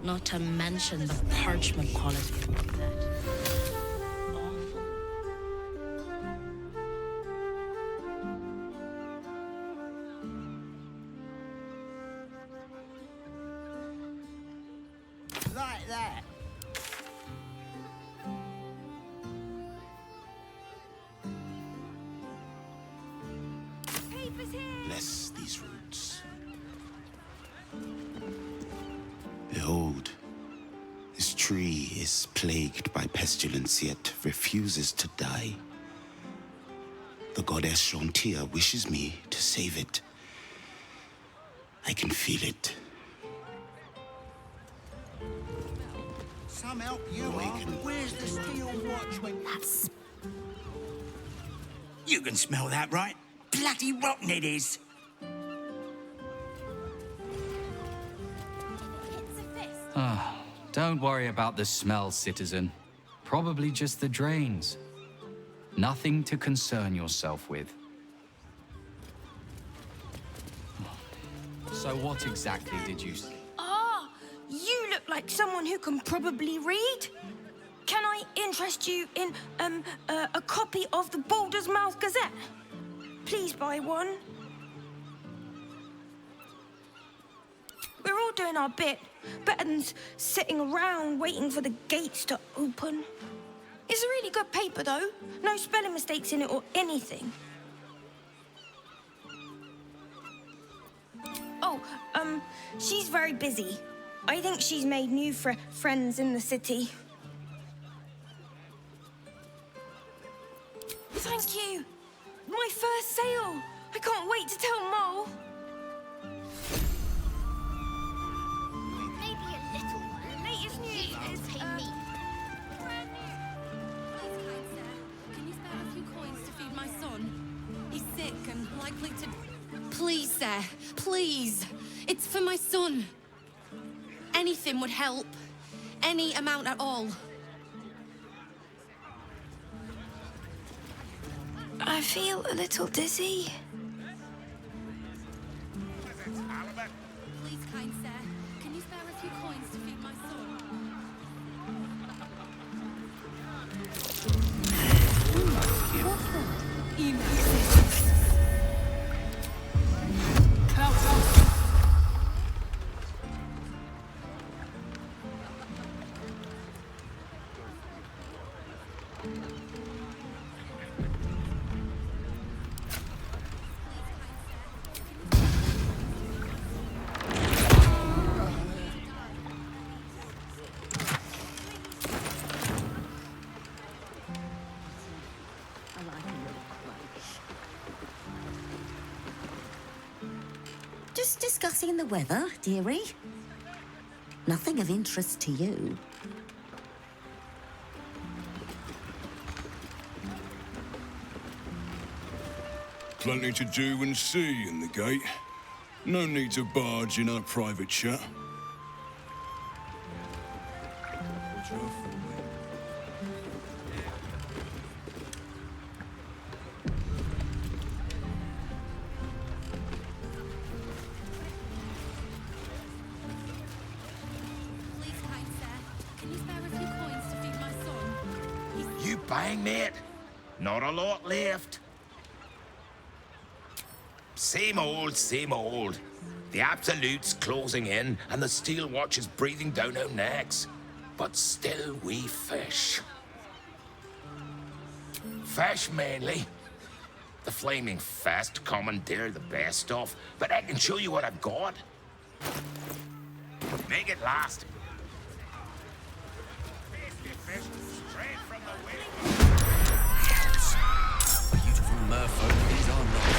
Not to mention the parchment quality of that. Like that. Bless these roots. Behold, this tree is plagued by pestilence, yet refuses to die. The goddess Shantia wishes me to save it. I can feel it. Some help you are. Where's the steel watch when that's... You can smell that, right? Bloody rotten it is. Ah, don't worry about the smell, citizen. Probably just the drains. Nothing to concern yourself with. So what exactly did you... Ah, you look like someone who can probably read. Can I interest you in a copy of the Baldur's Mouth Gazette? Please buy one. We're all doing our bit, better than sitting around waiting for the gates to open. It's a really good paper, though. No spelling mistakes in it or anything. Oh, she's very busy. I think she's made new friends in the city. Thank you. My first sale. I can't wait to tell Mole. Maybe a little one. Latest news is pay me. Brand new. Please, kind sir, can you spare a few coins to feed my son? He's sick and likely to... Please, sir. Please. It's for my son. Anything would help. Any amount at all. I feel a little dizzy. Please, kind sir, can you spare a few coins to feed my son? Just discussing the weather, dearie. Nothing of interest to you. Plenty to do and see in the gate. No need to barge in our private chat. Please, kind sir, can you spare a few coins to feed my son? You bang, mate. Not a lot left. Same old, same old. The Absolute's closing in, and the Steel Watch is breathing down our necks. But still we fish. Fish, mainly. The Flaming Fist commandeer the best stuff, but I can show you what I've got. Make it last. Straight from the wind. Beautiful merfolk, these are not.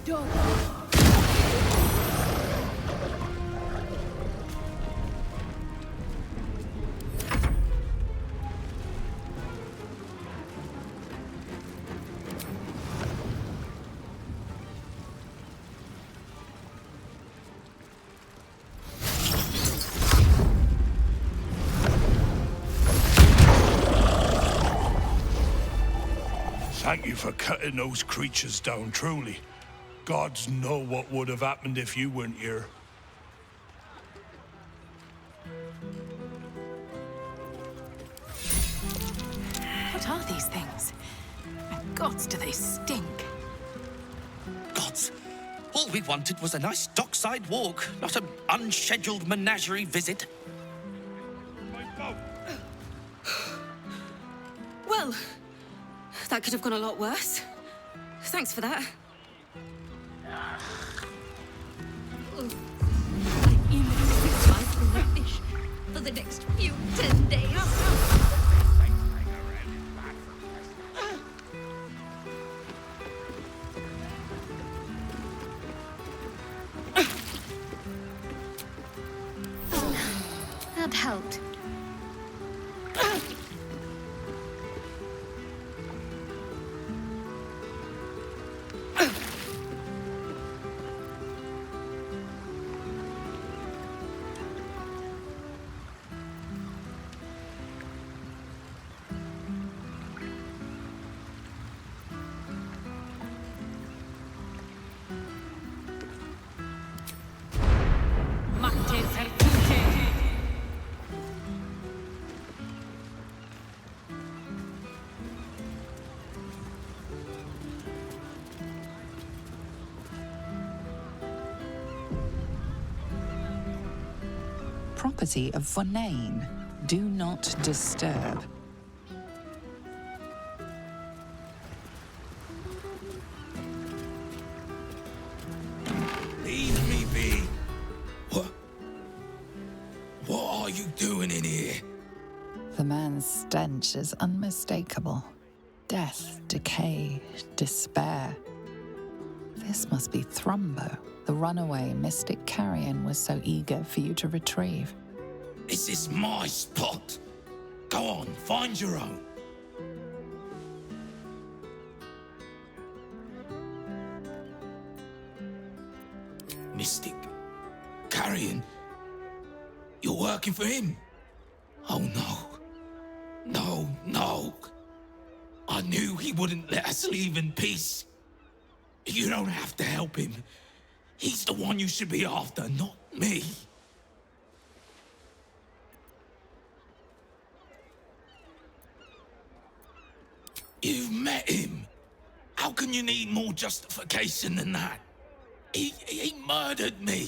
Dog. Thank you for cutting those creatures down, truly. Gods know what would have happened if you weren't here. What are these things? And gods, do they stink? Gods, all we wanted was a nice dockside walk, not an unscheduled menagerie visit. Well, that could have gone a lot worse. Thanks for that. Rubbish for the next few 10 days. That helped. Property of Vonane. Do not disturb. Leave me be. What are you doing in here? The man's stench is unmistakable. Death, decay, despair. This must be Thrumbo, the runaway mystic carrion was so eager for you to retrieve. This is my spot. Go on, find your own. Mystic Carrion? You're working for him? Oh no. No. I knew he wouldn't let us leave in peace. You don't have to help him. He's the one you should be after, not me. You've met him. How can you need more justification than that? He murdered me.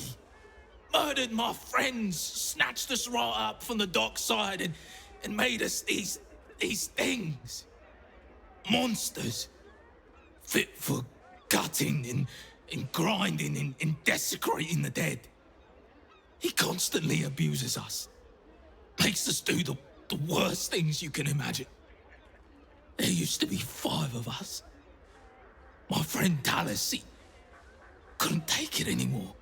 Murdered my friends. Snatched us right up from the dockside and made us these things. Monsters. Fit for gutting and grinding and desecrating the dead. He constantly abuses us. Makes us do the worst things you can imagine. There used to be 5 of us. My friend Talus, he couldn't take it anymore.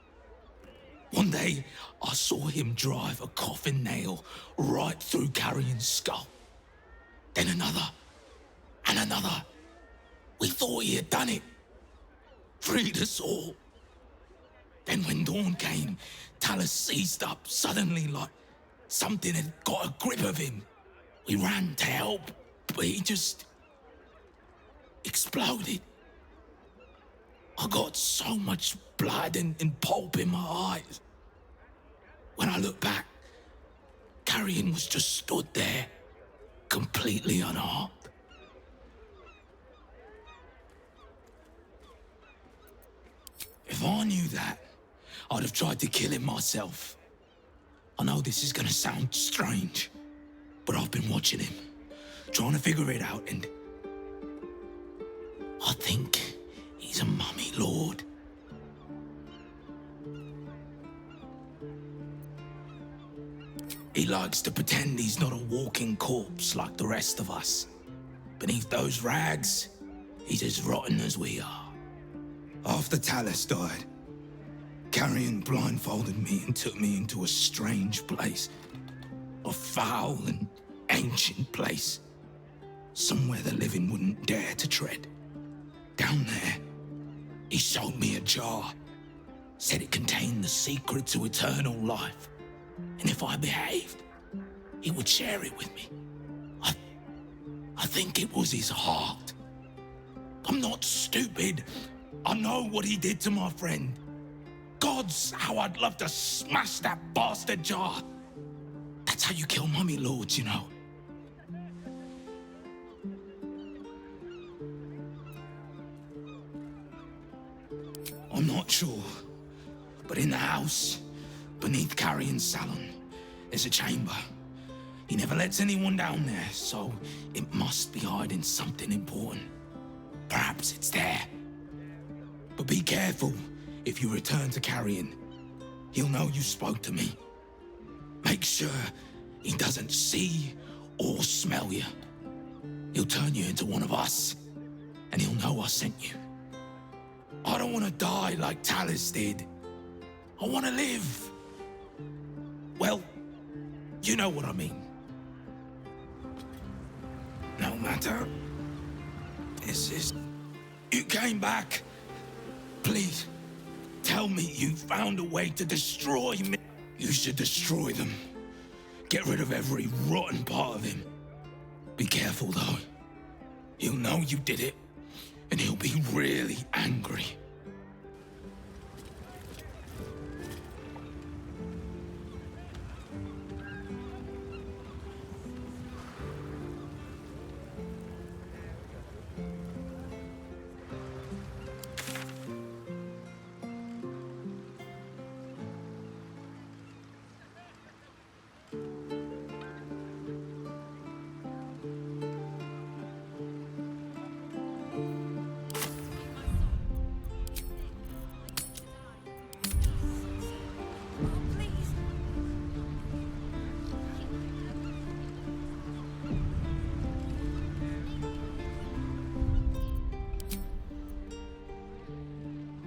One day, I saw him drive a coffin nail right through Carrion's skull. Then another, and another. We thought he had done it. Freed us all. Then when dawn came, Talus seized up suddenly like something had got a grip of him. We ran to help, but he just exploded. I got so much blood and pulp in my eyes. When I look back, Carrion was just stood there, completely unharmed. If I knew that, I'd have tried to kill him myself. I know this is gonna sound strange, but I've been watching him, trying to figure it out, and I think he's a mummy lord. He likes to pretend he's not a walking corpse like the rest of us. Beneath those rags, he's as rotten as we are. After Talus died, Carrion blindfolded me and took me into a strange place. A foul and ancient place. Somewhere the living wouldn't dare to tread. Down there, he showed me a jar. Said it contained the secret to eternal life. And if I behaved, he would share it with me. I think it was his heart. I'm not stupid. I know what he did to my friend. Gods, how I'd love to smash that bastard jar. That's how you kill mummy lords, you know. I'm not sure, but in the house, beneath Carrion's salon, there's a chamber. He never lets anyone down there, so it must be hiding something important. Perhaps it's there. But be careful if you return to Carrion. He'll know you spoke to me. Make sure he doesn't see or smell you. He'll turn you into one of us, and he'll know I sent you. I don't want to die like Talus did. I want to live. Well, you know what I mean. No matter. This is... You came back. Please, tell me you found a way to destroy me. You should destroy them. Get rid of every rotten part of him. Be careful, though. He'll know you did it, and he'll be really angry.